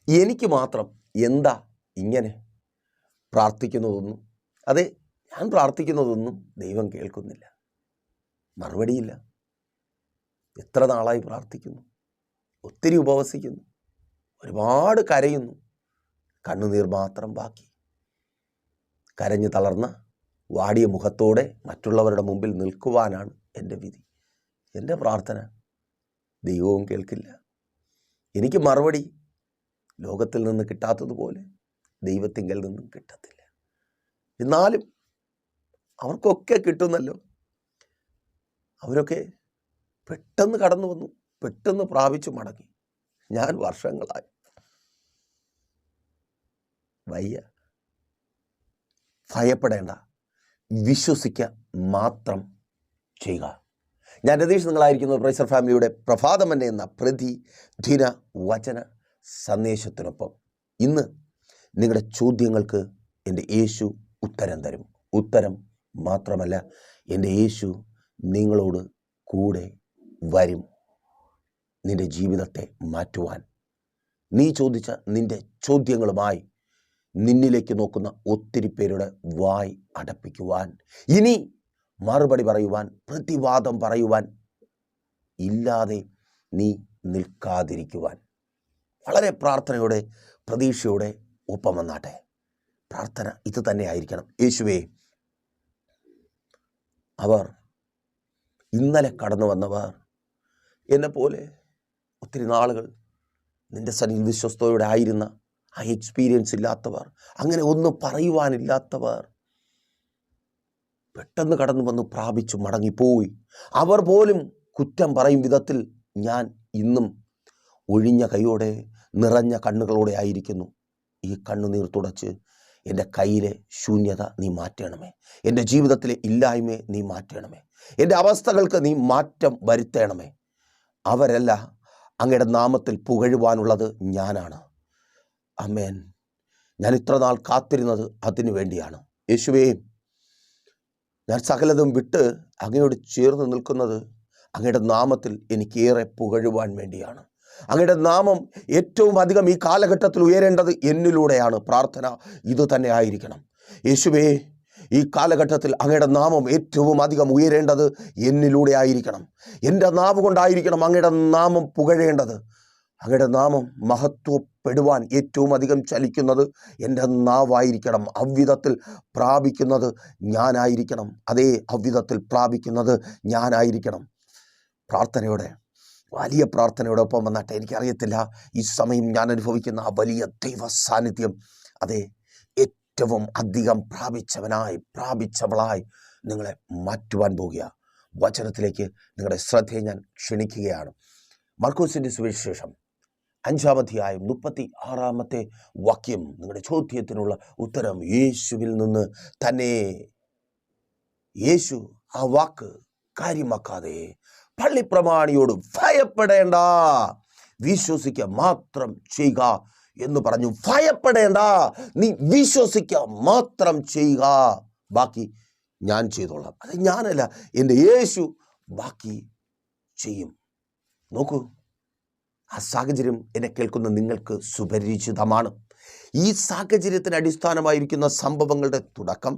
എനിക്ക് മാത്രം എന്താ ഇങ്ങനെ പ്രാർത്ഥിക്കുന്നതൊന്നും, അതെ, ഞാൻ പ്രാർത്ഥിക്കുന്നതൊന്നും ദൈവം കേൾക്കുന്നില്ല, മറുപടിയില്ല. എത്ര നാളായി പ്രാർത്ഥിക്കുന്നു, ഒത്തിരി ഉപവസിക്കുന്നു, ഒരുപാട് കരയുന്നു, കണ്ണുനീർ മാത്രം ബാക്കി. കരഞ്ഞു തളർന്ന വാടിയ മുഖത്തോടെ മറ്റുള്ളവരുടെ മുമ്പിൽ നിൽക്കുവാനാണ് എൻ്റെ വിധി. എൻ്റെ പ്രാർത്ഥന ദൈവവും കേൾക്കില്ല. എനിക്ക് മറുപടി ലോകത്തിൽ നിന്ന് കിട്ടാത്തതുപോലെ ദൈവത്തിങ്കൽ നിന്നും കിട്ടത്തില്ല. എന്നാലും അവർക്കൊക്കെ കിട്ടുന്നല്ലോ. അവരൊക്കെ പെട്ടെന്ന് കടന്നു വന്നു, പെട്ടെന്ന് പ്രാപിച്ചു മടങ്ങി. ഞാൻ വർഷങ്ങളായി. വയ്യ. ഭയപ്പെടേണ്ട, വിശ്വസിക്കുക മാത്രം ചെയ്യുക. ഞാൻ രതീഷ്, നിങ്ങളായിരിക്കുന്നത് പ്രൈസർ ഫാമിലിയുടെ പ്രഭാതമന്നെ എന്ന പ്രതിദിന വചന സന്ദേശത്തിനൊപ്പം ഇന്ന് നിങ്ങളുടെ ചോദ്യങ്ങൾക്ക് എൻ്റെ യേശു ഉത്തരം തരും. ഉത്തരം മാത്രമല്ല, എൻ്റെ യേശു നിങ്ങളോട് കൂടെ വരും നിൻ്റെ ജീവിതത്തെ മാറ്റുവാൻ. നീ ചോദിച്ച നിൻ്റെ ചോദ്യങ്ങളുമായി നിന്നിലേക്ക് നോക്കുന്ന ഒത്തിരി പേരുടെ വായ് അടപ്പിക്കുവാൻ, ഇനി മറുപടി പറയുവാൻ, പ്രതിവാദം പറയുവാൻ ഇല്ലാതെ നീ നിൽക്കാതിരിക്കുവാൻ വളരെ പ്രാർത്ഥനയോടെ പ്രതീക്ഷയോടെ ഒപ്പം വന്നാട്ടെ. പ്രാർത്ഥന ഇത് തന്നെ ആയിരിക്കണം. യേശുവേ, അവർ ഇന്നലെ കടന്നു വന്നവർ, എന്നെപ്പോലെ ഒത്തിരി നാളുകൾ നിൻ്റെ സന്നിധിയിൽ വിശ്വസ്തയോടെ ആയിരുന്ന, ആ എക്സ്പീരിയൻസ് ഇല്ലാത്തവർ, അങ്ങനെ ഒന്നും പറയുവാനില്ലാത്തവർ പെട്ടെന്ന് കടന്നു വന്ന് പ്രാപിച്ചു മടങ്ങിപ്പോയി. അവർ പോലും കുറ്റം പറയും വിധത്തിൽ ഞാൻ ഇന്നും ഒഴിഞ്ഞ കൈയോടെ നിറഞ്ഞ കണ്ണുകളോടെ ആയിരിക്കുന്നു. ഈ കണ്ണുനീർ തുടച്ച് എൻ്റെ കയ്യിലെ ശൂന്യത നീ മാറ്റണമേ, എൻ്റെ ജീവിതത്തിലെ ഇല്ലായ്മയെ നീ മാറ്റണമേ, എൻ്റെ അവസ്ഥകൾക്ക് നീ മാറ്റം വരുത്തണമേ. അവരല്ല, അങ്ങയുടെ നാമത്തിൽ പുകഴുവാനുള്ളത് ഞാനാണ്. ആമേൻ. ഞാൻ ഇത്ര നാൾ കാത്തിരുന്നത് അതിനു വേണ്ടിയാണ്. യേശുവേ, ഞാൻ സകലതും വിട്ട് അങ്ങയോട് ചേർന്ന് നിൽക്കുന്നത് അങ്ങയുടെ നാമത്തിൽ എനിക്കേറെ പുകഴുവാൻ വേണ്ടിയാണ്. അങ്ങയുടെ നാമം ഏറ്റവും അധികം ഈ കാലഘട്ടത്തിൽ ഉയരേണ്ടത് എന്നിലൂടെയാണ്. പ്രാർത്ഥന ഇത് തന്നെ ആയിരിക്കണം. യേശുവേ, ഈ കാലഘട്ടത്തിൽ അങ്ങയുടെ നാമം ഏറ്റവും അധികം ഉയരേണ്ടത് എന്നിലൂടെ ആയിരിക്കണം. എൻ്റെ നാവ് കൊണ്ടായിരിക്കണം അങ്ങയുടെ നാമം പുകഴേണ്ടത്. അങ്ങയുടെ നാമം മഹത്വപ്പെടുവാൻ ഏറ്റവും അധികം ചലിക്കുന്നത് എൻ്റെ നാവായിരിക്കണം. അവ്വിധത്തിൽ പ്രാപിക്കുന്നത് ഞാനായിരിക്കണം. അതേ, അവ്വിധത്തിൽ പ്രാപിക്കുന്നത് ഞാനായിരിക്കണം. പ്രാർത്ഥനയോടെ, വലിയ പ്രാർത്ഥനയോടൊപ്പം വന്നാട്ടെ. എനിക്കറിയത്തില്ല, ഈ സമയം ഞാൻ അനുഭവിക്കുന്ന ആ വലിയ ദൈവ സാന്നിധ്യം, അതെ, ഏറ്റവും അധികം പ്രാപിച്ചവളായി നിങ്ങളെ മാറ്റുവാൻ പോകുക. വചനത്തിലേക്ക് നിങ്ങളുടെ ശ്രദ്ധയെ ഞാൻ ക്ഷണിക്കുകയാണ്. മർക്കോസിൻ്റെ സുവിശേഷം 5-ാം അധ്യായം 36-ാമത്തെ വാക്യം. നിങ്ങളുടെ ചോദ്യത്തിനുള്ള ഉത്തരം യേശുവിൽ നിന്ന് തന്നെ. യേശു ആ വാക്ക് കാര്യമാക്കാതെ പള്ളിപ്രമാണിയോട് ഭയപ്പെടേണ്ട, വിശ്വസിക്കുക മാത്രം ചെയ്യുക എന്ന് പറഞ്ഞു. ഭയപ്പെടേണ്ട, നീ വിശ്വസിക്കുക മാത്രം ചെയ്യുക, ബാക്കി ഞാൻ ചെയ്തോളാം. അത് ഞാനല്ല, എൻ്റെ യേശു ബാക്കി ചെയ്യും. നോക്കൂ, ആ സാഹചര്യം എന്നെ കേൾക്കുന്ന നിങ്ങൾക്ക് സുപരിചിതമാണ്. ഈ സാഹചര്യത്തിന് അടിസ്ഥാനമായിരിക്കുന്ന സംഭവങ്ങളുടെ തുടക്കം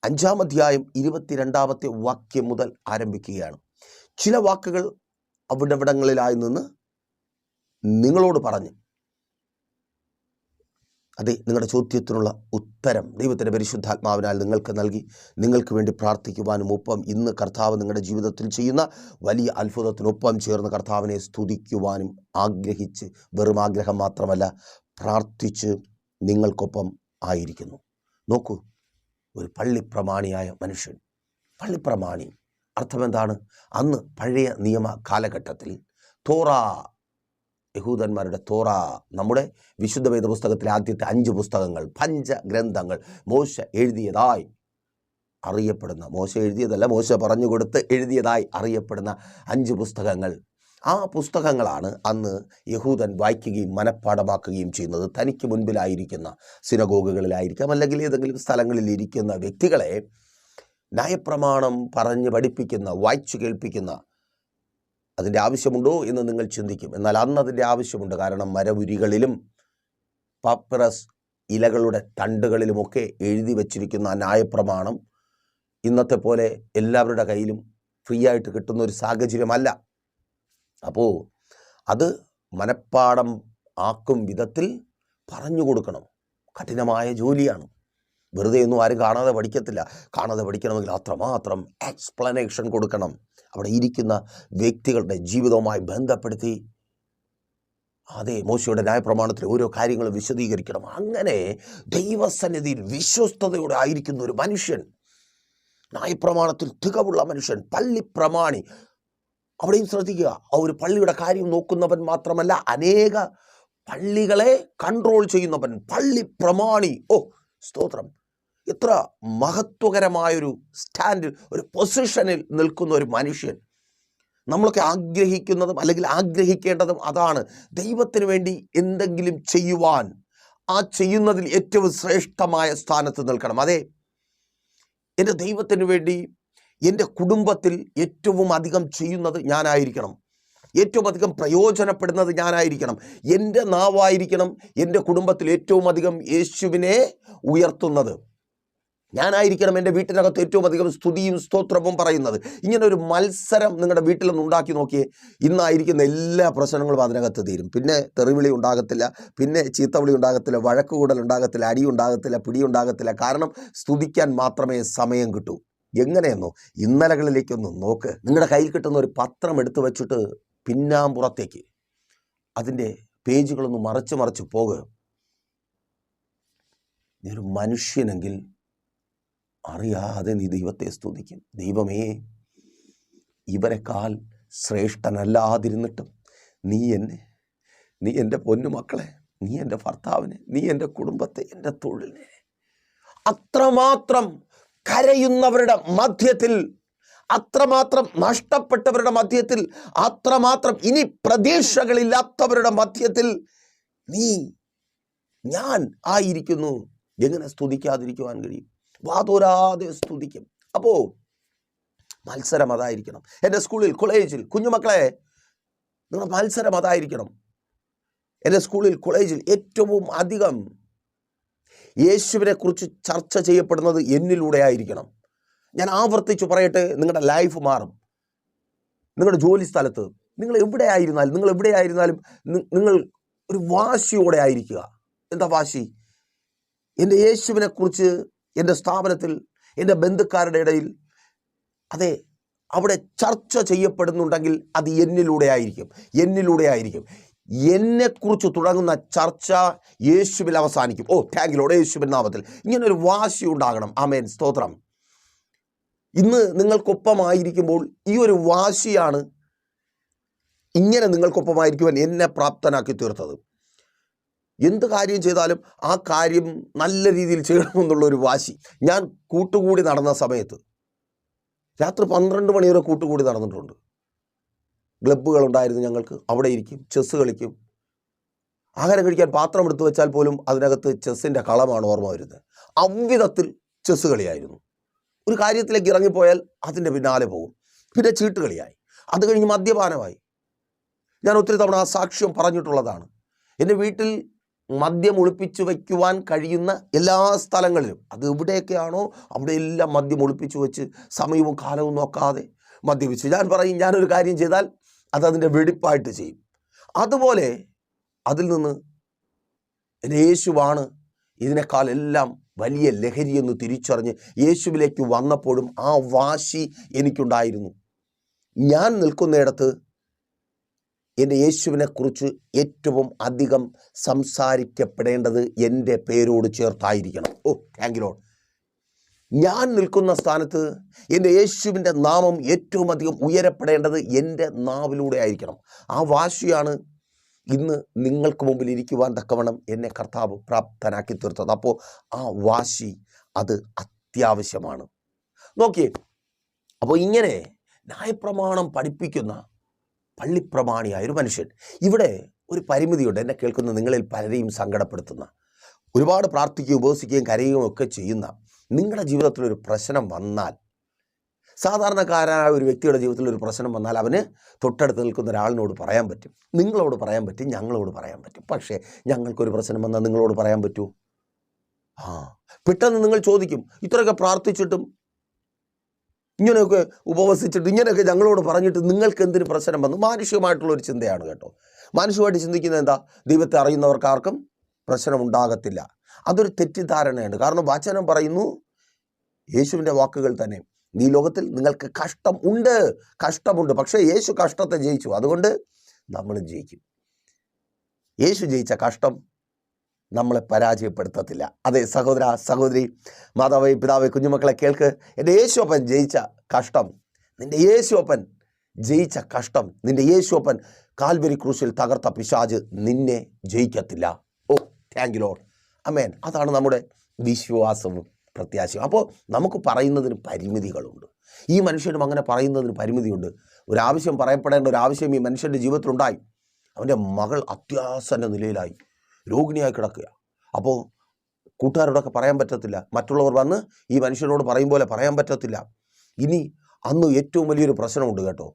5-ാം അധ്യായം 22-ാമത്തെ വാക്യം മുതൽ ആരംഭിക്കുകയാണ്. ചില വാക്കുകൾ അവിടവിടങ്ങളിലായി നിന്ന് നിങ്ങളോട് പറഞ്ഞു. അതെ, നിങ്ങളുടെ ചോദ്യത്തിനുള്ള ഉത്തരം ദൈവത്തിൻ്റെ പരിശുദ്ധാത്മാവിനാൽ നിങ്ങൾക്ക് നൽകി നിങ്ങൾക്ക് വേണ്ടി പ്രാർത്ഥിക്കുവാനും ഒപ്പം ഇന്ന് കർത്താവ് നിങ്ങളുടെ ജീവിതത്തിൽ ചെയ്യുന്ന വലിയ അത്ഭുതത്തിനൊപ്പം ചേർന്ന് കർത്താവിനെ സ്തുതിക്കുവാനും ആഗ്രഹിച്ച്, വെറും ആഗ്രഹം മാത്രമല്ല, പ്രാർത്ഥിച്ച് നിങ്ങൾക്കൊപ്പം ആയിരിക്കുന്നു. നോക്കൂ, ഒരു പള്ളിപ്രമാണിയായ മനുഷ്യൻ. പള്ളിപ്രമാണി അർത്ഥമെന്താണ്? അന്ന് പഴയ നിയമ കാലഘട്ടത്തിൽ തോറ, യഹൂദന്മാരുടെ തോറ, നമ്മുടെ വിശുദ്ധ വേദ പുസ്തകത്തിലെ ആദ്യത്തെ 5 പുസ്തകങ്ങൾ, പഞ്ചഗ്രന്ഥങ്ങൾ, മോശ എഴുതിയതായി അറിയപ്പെടുന്ന, മോശ എഴുതിയതല്ല, മോശ പറഞ്ഞു കൊടുത്ത് എഴുതിയതായി അറിയപ്പെടുന്ന 5 പുസ്തകങ്ങൾ. ആ പുസ്തകങ്ങളാണ് അന്ന് യഹൂദൻ വായിക്കുകയും മനഃപ്പാഠമാക്കുകയും ചെയ്യുന്നത്. തനിക്ക് മുൻപിലായിരിക്കുന്ന സിനഗോഗുകളിലായിരിക്കാം, അല്ലെങ്കിൽ ഏതെങ്കിലും സ്ഥലങ്ങളിൽ ഇരിക്കുന്ന വ്യക്തികളെ ന്യായപ്രമാണം പറഞ്ഞ് പഠിപ്പിക്കുന്ന, വായിച്ചു കേൾപ്പിക്കുന്ന, അതിൻ്റെ ആവശ്യമുണ്ടോ എന്ന് നിങ്ങൾ ചിന്തിക്കും. എന്നാൽ അന്ന് അതിൻ്റെ ആവശ്യമുണ്ട്. കാരണം മരവുരികളിലും പാപ്പിറസ് ഇലകളുടെ തണ്ടുകളിലുമൊക്കെ എഴുതി വച്ചിരിക്കുന്ന ന്യായപ്രമാണം ഇന്നത്തെ പോലെ എല്ലാവരുടെ കയ്യിലും ഫ്രീ ആയിട്ട് കിട്ടുന്ന ഒരു സാഹചര്യമല്ല. അപ്പോൾ അത് മനഃപ്പാഠം ആക്കും വിധത്തിൽ പറഞ്ഞു കൊടുക്കണം. കഠിനമായ ജോലിയാണ്. വെറുതെ ഒന്നും ആരും കാണാതെ പഠിക്കത്തില്ല. കാണാതെ പഠിക്കണമെങ്കിൽ അത്രമാത്രം എക്സ്പ്ലനേഷൻ കൊടുക്കണം. അവിടെ ഇരിക്കുന്ന വ്യക്തികളുടെ ജീവിതവുമായി ബന്ധപ്പെടുത്തി അതെ മോശയുടെ ന്യായപ്രമാണത്തിൽ ഓരോ കാര്യങ്ങളും വിശദീകരിക്കണം. അങ്ങനെ ദൈവസന്നിധിയിൽ വിശ്വസ്തയോടെ ആയിരിക്കുന്ന ഒരു മനുഷ്യൻ, ന്യായപ്രമാണത്തിൽ തികവുള്ള മനുഷ്യൻ, പള്ളിപ്രമാണി. അവിടെയും ശ്രദ്ധിക്കുക, ആ ഒരു പള്ളിയുടെ കാര്യം നോക്കുന്നവൻ മാത്രമല്ല, അനേക പള്ളികളെ കൺട്രോൾ ചെയ്യുന്നവൻ, പള്ളിപ്രമാണി. ഓ സ്തോത്രം! എത്ര മഹത്വകരമായൊരു സ്റ്റാൻഡിൽ, ഒരു പൊസിഷനിൽ നിൽക്കുന്ന ഒരു മനുഷ്യൻ. നമ്മളൊക്കെ ആഗ്രഹിക്കുന്നതും അല്ലെങ്കിൽ ആഗ്രഹിക്കേണ്ടതും അതാണ്. ദൈവത്തിന് വേണ്ടി എന്തെങ്കിലും ചെയ്യുവാൻ, ആ ചെയ്യുന്നതിൽ ഏറ്റവും ശ്രേഷ്ഠമായ സ്ഥാനത്ത് നിൽക്കണം. അതെ, എൻ്റെ ദൈവത്തിന് വേണ്ടി എൻ്റെ കുടുംബത്തിൽ ഏറ്റവും അധികം ചെയ്യുന്നത് ഞാനായിരിക്കണം. ഏറ്റവും അധികം പ്രയോജനപ്പെടുന്നത് ഞാനായിരിക്കണം. എൻ്റെ നാവായിരിക്കണം എൻ്റെ കുടുംബത്തിൽ ഏറ്റവും അധികം യേശുവിനെ ഉയർത്തുന്നത് ഞാനായിരിക്കണം. എൻ്റെ വീട്ടിനകത്ത് ഏറ്റവും അധികം സ്തുതിയും സ്തോത്രവും പറയുന്നത്. ഇങ്ങനെ ഒരു മത്സരം നിങ്ങളുടെ വീട്ടിലൊന്ന് ഉണ്ടാക്കി നോക്കിയേ. ഇന്നായിരിക്കുന്ന എല്ലാ പ്രശ്നങ്ങളും അതിനകത്ത് തീരും. പിന്നെ തെറിവിളി ഉണ്ടാകത്തില്ല, പിന്നെ ചീത്തവിളി ഉണ്ടാകത്തില്ല, വഴക്കുകൂടൽ ഉണ്ടാകത്തില്ല, അടി ഉണ്ടാകത്തില്ല, പിടി ഉണ്ടാകത്തില്ല. കാരണം സ്തുതിക്കാൻ മാത്രമേ സമയം കിട്ടൂ. എങ്ങനെയെന്നോ, ഇന്നലകളിലേക്കൊന്ന് നോക്ക്. നിങ്ങളുടെ കയ്യിൽ കിട്ടുന്ന ഒരു പത്രം എടുത്തു വച്ചിട്ട് പിന്നാമ്പുറത്തേക്ക് അതിൻ്റെ പേജുകളൊന്ന് മറിച്ച് പോകുക. നീ ഒരു മനുഷ്യനെങ്കിൽ അറിയാതെ നീ ദൈവത്തെ സ്തുതിക്കും. ദൈവമേ, ഇവരെക്കാൾ ശ്രേഷ്ഠനല്ലാതിരുന്നിട്ടും നീ എൻ്റെ പൊന്നുമക്കളെ, നീ എൻ്റെ ഭർത്താവിനെ, നീ എൻ്റെ കുടുംബത്തെ, എൻ്റെ തൊഴിലിനെ, അത്രമാത്രം കരയുന്നവരുടെ മധ്യത്തിൽ, അത്രമാത്രം നഷ്ടപ്പെട്ടവരുടെ മധ്യത്തിൽ, അത്രമാത്രം ഇനി പ്രതീക്ഷകളില്ലാത്തവരുടെ മധ്യത്തിൽ ഞാൻ ആയിരിക്കുന്നു. എങ്ങനെ സ്തുതിക്കാതിരിക്കുവാൻ കഴിയും? വാതോരാതെ സ്തുതിക്കും. അപ്പോൾ മത്സരം അതായിരിക്കണം. എൻ്റെ സ്കൂളിൽ, കോളേജിൽ, കുഞ്ഞുമക്കളെ, നിങ്ങളുടെ മത്സരം അതായിരിക്കണം. എൻ്റെ സ്കൂളിൽ, കോളേജിൽ ഏറ്റവും അധികം യേശുവിനെ കുറിച്ച് ചർച്ച ചെയ്യപ്പെടുന്നത് എന്നിലൂടെ ആയിരിക്കണം. ഞാൻ ആവർത്തിച്ചു പറയട്ടെ, നിങ്ങളുടെ ലൈഫ് മാറും. നിങ്ങളുടെ ജോലി സ്ഥലത്ത് നിങ്ങൾ എവിടെയായിരുന്നാലും നിങ്ങൾ ഒരു വാശിയോടെ ആയിരിക്കുക. എന്താ വാശി? എൻ്റെ യേശുവിനെ കുറിച്ച് എൻ്റെ സ്ഥാപനത്തിൽ, എൻ്റെ ബന്ധുക്കാരുടെ ഇടയിൽ അതെ അവിടെ ചർച്ച ചെയ്യപ്പെടുന്നുണ്ടെങ്കിൽ അത് എന്നിലൂടെ ആയിരിക്കും. എന്നെക്കുറിച്ച് തുടങ്ങുന്ന ചർച്ച യേശുവിൽ അവസാനിക്കും. ഓ താങ്ക് യു ലോർഡ്, യേശുവിൻ നാമത്തിൽ. ഇങ്ങനൊരു വാശി ഉണ്ടാകണം. ആമേൻ, സ്തോത്രം. ഇന്ന് നിങ്ങൾക്കൊപ്പമായിരിക്കുമ്പോൾ ഈ ഒരു വാശിയാണ് ഇങ്ങനെ നിങ്ങൾക്കൊപ്പമായിരിക്കുവാൻ എന്നെ പ്രാപ്തനാക്കി തീർത്തത്. എന്ത് കാര്യം ചെയ്താലും ആ കാര്യം നല്ല രീതിയിൽ ചെയ്യണമെന്നുള്ളൊരു വാശി. ഞാൻ കൂട്ടുകൂടി നടന്ന സമയത്ത് രാത്രി 12 മണി വരെ കൂട്ടുകൂടി നടന്നിട്ടുണ്ട്. ക്ലബ്ബുകളുണ്ടായിരുന്നു ഞങ്ങൾക്ക്. അവിടെ ഇരിക്കും, ചെസ്സ് കളിക്കും. ആഹാരം കഴിക്കാൻ പാത്രം എടുത്തു വെച്ചാൽ പോലും അതിനകത്ത് ചെസ്സിൻ്റെ കളമാണ് ഓർമ്മ വരുന്നത്. അவ்விധത്തിൽ ചെസ്സ് കളിയായിരുന്നു. ഒരു കാര്യത്തിലേക്ക് ഇറങ്ങിപ്പോയാൽ അതിൻ്റെ പിന്നാലെ പോകും. പിന്നെ ചീട്ടുകളിയായി, അത് കഴിഞ്ഞ് മദ്യപാനമായി. ഞാൻ ഒത്തിരി തവണ ആ സാക്ഷ്യം പറഞ്ഞിട്ടുള്ളതാണ്. എൻ്റെ വീട്ടിൽ മദ്യം ഒളിപ്പിച്ചു വയ്ക്കുവാൻ കഴിയുന്ന എല്ലാ സ്ഥലങ്ങളിലും, അത് എവിടെയൊക്കെയാണോ അവിടെയെല്ലാം മദ്യം ഒളിപ്പിച്ചു വെച്ച് സമയവും കാലവും നോക്കാതെ മദ്യപിച്ചു. ഞാൻ പറയും, ഞാനൊരു കാര്യം ചെയ്താൽ അതതിൻ്റെ വെടിപ്പായിട്ട് ചെയ്യും. അതുപോലെ അതിൽ നിന്ന് എൻ്റെ യേശുവാണ് ഇതിനേക്കാൾ എല്ലാം വലിയ ലഹരിയെന്ന് തിരിച്ചറിഞ്ഞ് യേശുവിലേക്ക് വന്നപ്പോഴും ആ വാശി എനിക്കുണ്ടായിരുന്നു. ഞാൻ നിൽക്കുന്നിടത്ത് എൻ്റെ യേശുവിനെക്കുറിച്ച് ഏറ്റവും അധികം സംസാരിക്കപ്പെടേണ്ടത് എൻ്റെ പേരോട് ചേർത്തായിരിക്കണം. ഓ താങ്ക് യു ലോർഡ്. ഞാൻ നിൽക്കുന്ന സ്ഥാനത്ത് എൻ്റെ യേശുവിൻ്റെ നാമം ഏറ്റവും അധികം ഉയരപ്പെടേണ്ടത് എൻ്റെ നാവിലൂടെ ആയിരിക്കണം. ആ വാശിയാണ് ഇന്ന് നിങ്ങൾക്ക് മുമ്പിൽ ഇരിക്കുവാൻ തക്കവണ്ണം എന്നെ കർത്താവ് പ്രാപ്തനാക്കി തീർത്തത്. അപ്പോൾ ആ വാശി അത് അത്യാവശ്യമാണ്. നോക്കിയേ, അപ്പോൾ ഇങ്ങനെ ന്യായപ്രമാണം പഠിപ്പിക്കുന്ന പള്ളിപ്രമാണിയായൊരു മനുഷ്യൻ. ഇവിടെ ഒരു പരിമിതിയുണ്ട്. എന്നെ കേൾക്കുന്ന നിങ്ങളിൽ പലരെയും സങ്കടപ്പെടുത്തുന്ന, ഒരുപാട് പ്രാർത്ഥിക്കുകയും ഉപവസിക്കുകയും കരയുകയും ഒക്കെ ചെയ്യുന്ന നിങ്ങളുടെ ജീവിതത്തിലൊരു പ്രശ്നം വന്നാൽ സാധാരണക്കാരായ ഒരു വ്യക്തിയുടെ ജീവിതത്തിൽ ഒരു പ്രശ്നം വന്നാൽ അവന് തൊട്ടടുത്ത് നിൽക്കുന്ന ഒരാളിനോട് പറയാൻ പറ്റും, നിങ്ങളോട് പറയാൻ പറ്റും, ഞങ്ങളോട് പറയാൻ പറ്റും. പക്ഷേ ഞങ്ങൾക്കൊരു പ്രശ്നം വന്നാൽ നിങ്ങളോട് പറയാൻ പറ്റുമോ? പെട്ടെന്ന് നിങ്ങൾ ചോദിക്കും, ഇത്രയൊക്കെ പ്രാർത്ഥിച്ചിട്ടും ഇങ്ങനെയൊക്കെ ഉപവസിച്ചിട്ട് ഇങ്ങനെയൊക്കെ ഞങ്ങളോട് പറഞ്ഞിട്ട് നിങ്ങൾക്ക് എന്തിന് പ്രശ്നം വന്നു? മാനുഷികമായിട്ടുള്ളൊരു ചിന്തയാണ് കേട്ടോ. മാനുഷികമായിട്ട് ചിന്തിക്കുന്നത് എന്താ? ദൈവത്തെ അറിയുന്നവർക്കാർക്കും പ്രശ്നമുണ്ടാകത്തില്ല. അതൊരു തെറ്റിദ്ധാരണയാണ്. കാരണം വചനം പറയുന്നു, യേശുവിൻ്റെ വാക്കുകൾ തന്നെ, ഈ ലോകത്തിൽ നിങ്ങൾക്ക് കഷ്ടമുണ്ട്, പക്ഷേ യേശു കഷ്ടത്തെ ജയിച്ചു, അതുകൊണ്ട് നമ്മളും ജയിക്കും. യേശു ജയിച്ച കഷ്ടം നമ്മളെ പരാജയപ്പെടുത്തത്തില്ല. അതെ സഹോദര, സഹോദരി, മാതാവേ, പിതാവേ, കുഞ്ഞുമക്കളെ കേൾക്ക്. എൻ്റെ യേശുപ്പൻ ജയിച്ച കഷ്ടം, നിൻ്റെ യേശുപ്പൻ ജയിച്ച കഷ്ടം, നിൻ്റെ യേശുപ്പൻ കാൽവരി ക്രൂശിൽ തകർത്ത പിശാച് നിന്നെ ജയിക്കത്തില്ല. ഓ താങ്ക് യു ലോർഡ്, ആമേൻ. അതാണ് നമ്മുടെ വിശ്വാസവും പ്രത്യാശയും. അപ്പോൾ നമുക്ക് പറയുന്നതിന് പരിമിതികളുണ്ട്. ഈ മനുഷ്യനും അങ്ങനെ പറയുന്നതിന് പരിമിതിയുണ്ട്. ഒരാവശ്യം പറയപ്പെടേണ്ട ഒരാവശ്യം ഈ മനുഷ്യൻ്റെ ജീവിതത്തിലുണ്ടായി. അവൻ്റെ മകൾ അത്യാസന്ന നിലയിലായി, രോഗിണിയായി കിടക്കുക. അപ്പോൾ കൂട്ടുകാരോടൊക്കെ പറയാൻ പറ്റത്തില്ല, മറ്റുള്ളവർ വന്ന് ഈ മനുഷ്യനോട് പറയും പോലെ പറയാൻ പറ്റത്തില്ല. ഇനി അന്ന് ഏറ്റവും വലിയൊരു പ്രശ്നമുണ്ട് കേട്ടോ.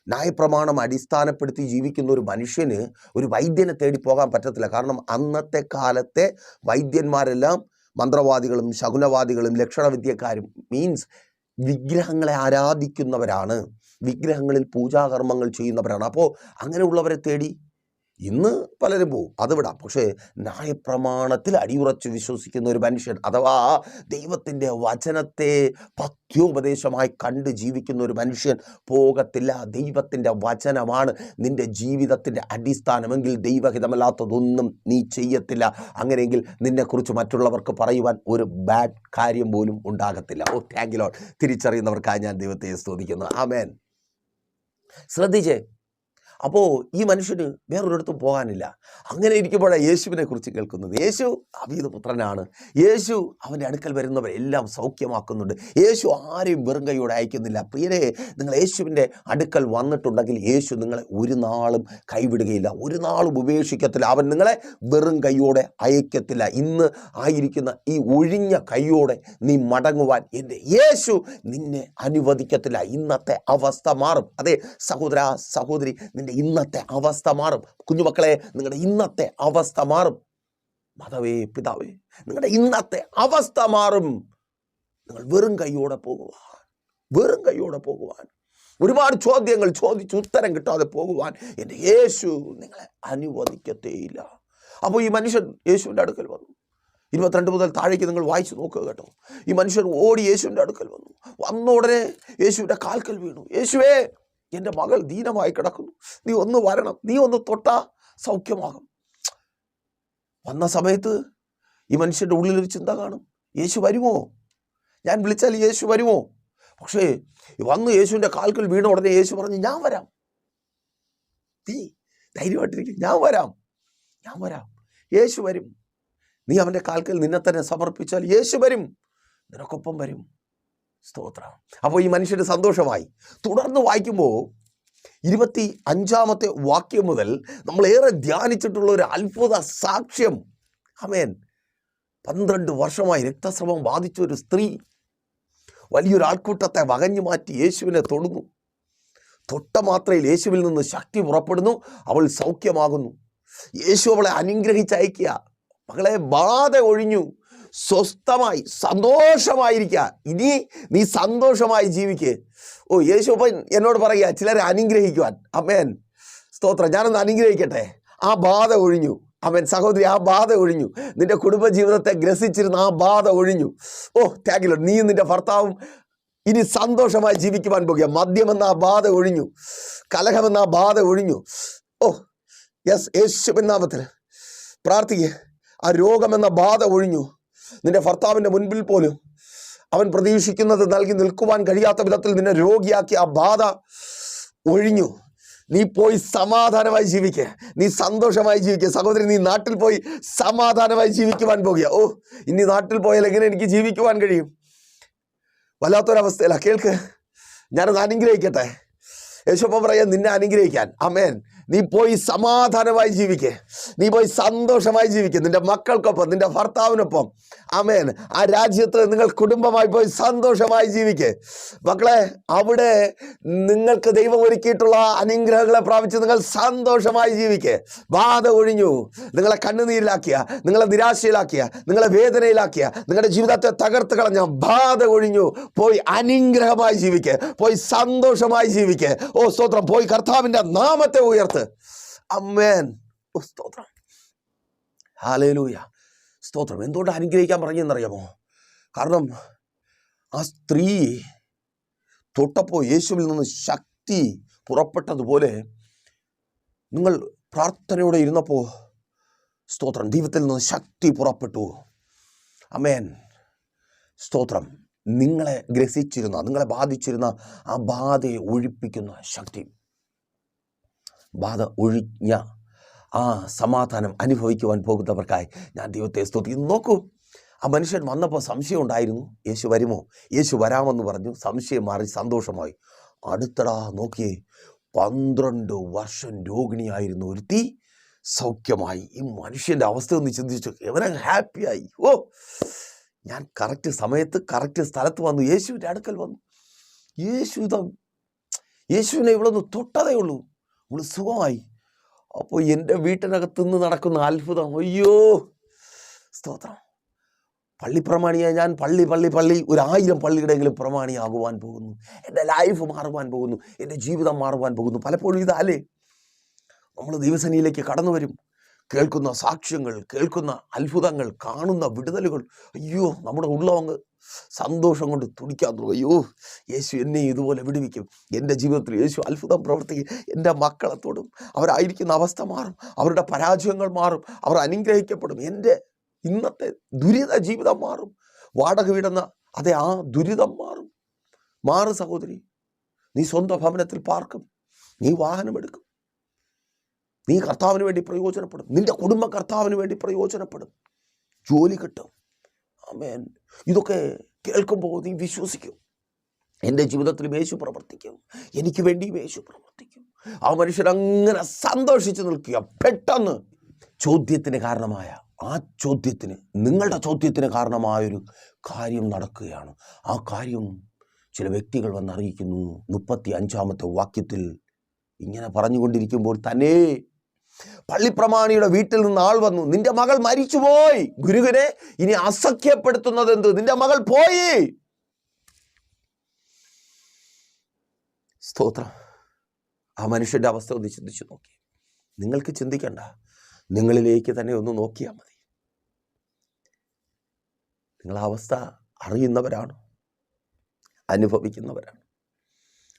ന്യായപ്രമാണം അടിസ്ഥാനപ്പെടുത്തി ജീവിക്കുന്ന ഒരു മനുഷ്യന് ഒരു വൈദ്യനെ തേടി പോകാൻ പറ്റത്തില്ല. കാരണം അന്നത്തെ കാലത്തെ വൈദ്യന്മാരെല്ലാം മന്ത്രവാദികളും ശകുനവാദികളും ലക്ഷണവിദ്യക്കാരും, മീൻസ് വിഗ്രഹങ്ങളെ ആരാധിക്കുന്നവരാണ്, വിഗ്രഹങ്ങളിൽ പൂജാകർമ്മങ്ങൾ ചെയ്യുന്നവരാണ്. അപ്പോൾ അങ്ങനെയുള്ളവരെ തേടി ഇന്ന് പലരും പോവും, അത് വിടാം. പക്ഷേ ന്യായപ്രമാണത്തിൽ അടിയുറച്ച് വിശ്വസിക്കുന്ന ഒരു മനുഷ്യൻ, അഥവാ ദൈവത്തിൻ്റെ വചനത്തെ പഥ്യോപദേശമായി കണ്ട് ജീവിക്കുന്ന ഒരു മനുഷ്യൻ പോകത്തില്ല. ദൈവത്തിൻ്റെ വചനമാണ് നിൻ്റെ ജീവിതത്തിൻ്റെ അടിസ്ഥാനമെങ്കിൽ ദൈവഹിതമല്ലാത്തതൊന്നും നീ ചെയ്യത്തില്ല. അങ്ങനെയെങ്കിൽ നിന്നെക്കുറിച്ച് മറ്റുള്ളവർക്ക് പറയുവാൻ ഒരു ബാഡ് കാര്യം പോലും ഉണ്ടാകത്തില്ല. ഓ താങ്ക് യു ലോർഡ്. തിരിച്ചറിയുന്നവർക്കായി ഞാൻ ദൈവത്തെ സ്തുതിക്കുന്നു. ആമേൻ. ശ്രദ്ധിച്ചേ, അപ്പോൾ ഈ മനുഷ്യന് വേറൊരിടത്തും പോകാനില്ല. അങ്ങനെ ഇരിക്കുമ്പോഴാണ് യേശുവിനെ കുറിച്ച് കേൾക്കുന്നത്. യേശു ദാവീദ് പുത്രനാണ്. യേശു അവൻ്റെ അടുക്കൽ വരുന്നവരെല്ലാം സൗഖ്യമാക്കുന്നുണ്ട്. യേശു ആരെയും വെറും കൈയോടെ അയക്കുന്നില്ല. പ്രിയരെ, നിങ്ങൾ യേശുവിൻ്റെ അടുക്കൽ വന്നിട്ടുണ്ടെങ്കിൽ യേശു നിങ്ങളെ ഒരു നാളും കൈവിടുകയില്ല, ഒരു നാളും ഉപേക്ഷിക്കത്തില്ല. അവൻ നിങ്ങളെ വെറും കൈയോടെ അയക്കത്തില്ല. ഇന്ന് ആയിരിക്കുന്ന ഈ ഒഴിഞ്ഞ കൈയോടെ നീ മടങ്ങുവാൻ എൻ്റെ യേശു നിന്നെ അനുവദിക്കത്തില്ല. ഇന്നത്തെ അവസ്ഥ മാറും. അതെ സഹോദര, സഹോദരി, നിന്റെ ഇന്നത്തെ അവസ്ഥ മാറും. കുഞ്ഞുമക്കളെ, നിങ്ങളുടെ ഇന്നത്തെ അവസ്ഥ മാറും. മാതാവേ, പിതാവേ, നിങ്ങളുടെ ഇന്നത്തെ അവസ്ഥ മാറും. നിങ്ങൾ വെറും കൈയോടെ പോകുവാൻ, ഒരുപാട് ചോദ്യങ്ങൾ ചോദിച്ച് ഉത്തരം കിട്ടാതെ പോകുവാൻ എൻ്റെ യേശു നിങ്ങളെ അനുവദിക്കത്തേയില്ല. അപ്പോൾ ഈ മനുഷ്യൻ യേശുവിൻ്റെ അടുക്കൽ വന്നു. 22 മുതൽ താഴേക്ക് നിങ്ങൾ വായിച്ചു നോക്കുക കേട്ടോ. ഈ മനുഷ്യൻ ഓടി യേശുവിൻ്റെ അടുക്കൽ വന്ന ഉടനെ യേശുവിൻ്റെ കാൽക്കൽ വീണു. യേശുവേ, എൻ്റെ മകൾ ദീനമായി കിടക്കുന്നു, നീ ഒന്ന് വരണം, നീ ഒന്ന് തൊട്ടാ സൗഖ്യമാകും. വന്ന സമയത്ത് ഈ മനുഷ്യൻ്റെ ഉള്ളിലൊരു ചിന്ത കാണും, യേശു വരുമോ? ഞാൻ വിളിച്ചാൽ യേശു വരുമോ? പക്ഷേ വന്ന് യേശുവിൻ്റെ കാൽക്കൽ വീണ ഉടനെ യേശു പറഞ്ഞു, ഞാൻ വരാം, നീ ധൈര്യമായിട്ടിരിക്കും, ഞാൻ വരാം. യേശു വരും. നീ അവൻ്റെ കാൽക്കൽ നിന്നെ തന്നെ സമർപ്പിച്ചാൽ യേശു വരും, നിനക്കൊപ്പം വരും. സ്തോത്രം. അപ്പോൾ ഈ മനുഷ്യന് സന്തോഷമായി. തുടർന്ന് വായിക്കുമ്പോൾ 25-ാമത്തെ വാക്യം മുതൽ നമ്മളേറെ ധ്യാനിച്ചിട്ടുള്ള ഒരു അത്ഭുത സാക്ഷ്യം. ആമേൻ. 12 വർഷമായി രക്തസ്രവം ബാധിച്ച ഒരു സ്ത്രീ വലിയൊരു ആൾക്കൂട്ടത്തെ വകഞ്ഞു മാറ്റി യേശുവിനെ തൊടുന്നു. തൊട്ട മാത്രയിൽ യേശുവിൽ നിന്ന് ശക്തി പുറപ്പെടുന്നു, അവൾ സൗഖ്യമാകുന്നു. യേശു അവളെ അനുഗ്രഹിച്ചയക്കുക. മകളെ, ബാധ ഒഴിഞ്ഞു, സ്വസ്ഥമായി സന്തോഷമായിരിക്കുക. ഇനി നീ സന്തോഷമായി ജീവിക്കുക. ഓ, യേശു എന്നോട് പറയുക ചിലരെ അനുഗ്രഹിക്കുവാൻ. ആമേൻ. സ്തോത്രം. ഞാനൊന്ന് അനുഗ്രഹിക്കട്ടെ. ആ ബാധ ഒഴിഞ്ഞു. ആമേൻ. സഹോദരി, ആ ബാധ ഒഴിഞ്ഞു. നിന്റെ കുടുംബജീവിതത്തെ ഗ്രസിച്ചിരുന്ന ആ ബാധ ഒഴിഞ്ഞു. ഓ താങ്ക് യു ലോർഡ്. നീയും നിന്റെ ഭർത്താവും ഇനി സന്തോഷമായി ജീവിക്കുവാൻ പോകുക. മദ്യമെന്ന ആ ബാധ ഒഴിഞ്ഞു, കലഹമെന്ന ആ ബാധ ഒഴിഞ്ഞു. ഓ യെസ്, യേശുവിൻ നാമത്തിൽ പ്രാർത്ഥിക്കുക. ആ രോഗമെന്ന ബാധ ഒഴിഞ്ഞു. നിന്റെ ഭർത്താവിൻ്റെ മുൻപിൽ പോലും അവൻ പ്രതീക്ഷിക്കുന്നത് നൽകി നിൽക്കുവാൻ കഴിയാത്ത വിധത്തിൽ നിന്നെ രോഗിയാക്കി ആ ബാധ ഒഴിഞ്ഞു. നീ പോയി സമാധാനമായി ജീവിക്കുക, നീ സന്തോഷമായി ജീവിക്കുക. സഹോദരി, നീ നാട്ടിൽ പോയി സമാധാനമായി ജീവിക്കുവാൻ പോകുക. ഓ, ഇനി നാട്ടിൽ പോയാൽ എങ്ങനെ എനിക്ക് ജീവിക്കുവാൻ കഴിയും? വല്ലാത്തൊരവസ്ഥയില്ല. കേൾക്ക്, ഞാനൊന്ന് അനുഗ്രഹിക്കട്ടെ. യേശുപ്പ പറയാൻ നിന്നെ അനുഗ്രഹിക്കാൻ. ആമേൻ. നീ പോയി സമാധാനമായി ജീവിക്കേ, നീ പോയി സന്തോഷമായി ജീവിക്കുക, നിന്റെ മക്കൾക്കൊപ്പം, നിന്റെ ഭർത്താവിനൊപ്പം. ആമേൻ. ആ രാജ്യത്ത് നിങ്ങൾ കുടുംബമായി പോയി സന്തോഷമായി ജീവിക്കേ. മക്കളെ, അവിടെ നിങ്ങൾക്ക് ദൈവം ഒരുക്കിയിട്ടുള്ള അനുഗ്രഹങ്ങളെ പ്രാപിച്ച് നിങ്ങൾ സന്തോഷമായി ജീവിക്കേ. ബാധ ഒഴിഞ്ഞു, നിങ്ങളെ കണ്ണുനീരിലാക്കിയ, നിങ്ങളെ നിരാശയിലാക്കിയ, നിങ്ങളെ വേദനയിലാക്കിയ, നിങ്ങളുടെ ജീവിതത്തെ തകർത്ത് കളഞ്ഞ ബാധ ഒഴിഞ്ഞു. പോയി അനുഗ്രഹമായി ജീവിക്കേ, പോയി സന്തോഷമായി ജീവിക്കേ. ഓ സ്തോത്രം. പോയി കർത്താവിന്റെ നാമത്തെ ഉയർത്ത്. ആമേൻ. ഓ സ്തോത്രം. ഹല്ലേലൂയ. സ്തോത്രം. എന്തുകൊണ്ട് അനുഗ്രഹിക്കാൻ പറഞ്ഞെന്നറിയാമോ? കാരണം ആ സ്ത്രീ തൊട്ടപ്പോൾ യേശുവിൽ നിന്ന് ശക്തി പുറപ്പെട്ടതുപോലെ നിങ്ങൾ പ്രാർത്ഥനയോടെ ഇരുന്നപ്പോൾ സ്തോത്രം ദൈവത്തിൽ നിന്ന് ശക്തി പുറപ്പെട്ടു. ആമേൻ. സ്തോത്രം. നിങ്ങളെ ഗ്രസിച്ചിരുന്ന, നിങ്ങളെ ബാധിച്ചിരുന്ന ആ ബാധയെ ഒഴിപ്പിക്കുന്ന ശക്തി, ബാധ ഒഴിഞ്ഞ ആ സമാധാനം അനുഭവിക്കുവാൻ പോകുന്നവർക്കായി ഞാൻ ദൈവത്തെ സ്തുതിക്കുന്നു. നോക്കൂ, ആ മനുഷ്യൻ വന്നപ്പോൾ സംശയം ഉണ്ടായിരുന്നു. യേശു വരുമോ? യേശു വരാമെന്ന് പറഞ്ഞു. സംശയം മാറി സന്തോഷമായി. അടുത്തടാ നോക്കിയേ, 12 വർഷം രോഗിണിയായിരുന്നു ഒരുത്തി സൗഖ്യമായി. ഈ മനുഷ്യൻ്റെ അവസ്ഥ ഒന്ന് ചിന്തിച്ചു. എവനെ ഹാപ്പിയായി. ഓ, ഞാൻ കറക്റ്റ് സമയത്ത് കറക്റ്റ് സ്ഥലത്ത് വന്നു, യേശുവിൻ്റെ അടുക്കൽ വന്നു. യേശുവിനെ ഇവളൊന്ന് തൊട്ടതേ ഉള്ളൂ, ഇവള് സുഖമായി. അപ്പോൾ എൻ്റെ വീട്ടിനകത്തുനിന്ന് നടക്കുന്ന അത്ഭുതം, അയ്യോ സ്തോത്രം. പള്ളിപ്രമാണിയായി ഞാൻ പള്ളി 1000 പള്ളിയുടെയെങ്കിലും പ്രമാണിയാകുവാൻ പോകുന്നു. എൻ്റെ ലൈഫ് മാറുവാൻ പോകുന്നു, എൻ്റെ ജീവിതം മാറുവാൻ പോകുന്നു. പലപ്പോഴും ഇതല്ലേ നമ്മൾ ദൈവസന്നിധിയിലേക്ക് കടന്നു വരും, കേൾക്കുന്ന സാക്ഷ്യങ്ങൾ, കേൾക്കുന്ന അത്ഭുതങ്ങൾ, കാണുന്ന വിടുതലുകൾ, അയ്യോ നമ്മുടെ ഉള്ളവങ്ങ് സന്തോഷം കൊണ്ട് തുടിക്കാൻ തുടങ്ങും. അയ്യോ, യേശു എന്നെ ഇതുപോലെ വിടുവിക്കും, എൻ്റെ ജീവിതത്തിൽ യേശു അത്ഭുതം പ്രവർത്തിക്കും, എൻ്റെ മക്കളെ തൊടും, അവരായിരിക്കുന്ന അവസ്ഥ മാറും, അവരുടെ പരാജയങ്ങൾ മാറും, അവർ അനുഗ്രഹിക്കപ്പെടും, എൻ്റെ ഇന്നത്തെ ദുരിത ജീവിതം മാറും. വാടക വീടുന്ന അതെ ആ ദുരിതം മാറും സഹോദരി. നീ സ്വന്തം ഭവനത്തിൽ പാർക്കും, നീ വാഹനമെടുക്കും, നീ കർത്താവിന് വേണ്ടി പ്രയോജനപ്പെടും, നിന്റെ കുടുംബം കർത്താവിന് വേണ്ടി പ്രയോജനപ്പെടും, ജോലി കിട്ടും. ആമേൻ. ഇതൊക്കെ കേൾക്കുമ്പോൾ നീ വിശ്വസിക്കും, എൻ്റെ ജീവിതത്തിലും യേശു പ്രവർത്തിക്കും, എനിക്ക് വേണ്ടിയും യേശു പ്രവർത്തിക്കും. ആ മനുഷ്യൻ അങ്ങനെ സന്തോഷിച്ച് നിൽക്കുക. പെട്ടെന്ന് ചോദ്യത്തിന് കാരണമായ നിങ്ങളുടെ ചോദ്യത്തിന് കാരണമായൊരു കാര്യം നടക്കുകയാണ്. ആ കാര്യം ചില വ്യക്തികൾ വന്നറിയിക്കുന്നു. 35-ാമത്തെ വാക്യത്തിൽ ഇങ്ങനെ പറഞ്ഞുകൊണ്ടിരിക്കുമ്പോൾ തന്നെ പള്ളിപ്രമാണിയുടെ വീട്ടിൽ നിന്ന് ആൾ വന്നു. നിന്റെ മകൾ മരിച്ചുപോയി, ഗുരുവിനെ ഇനി അസഖ്യപ്പെടുത്തുന്നത് എന്ത്? നിന്റെ മകൾ പോയി. സ്തോത്രം. ആ മനുഷ്യന്റെ അവസ്ഥ ഒന്ന് ചിന്തിച്ചു നോക്കി. നിങ്ങൾക്ക് ചിന്തിക്കണ്ട, നിങ്ങളിലേക്ക് തന്നെ ഒന്ന് നോക്കിയാൽ മതി. നിങ്ങൾ ആ അവസ്ഥ അറിയുന്നവരാണ്, അനുഭവിക്കുന്നവരാണ്.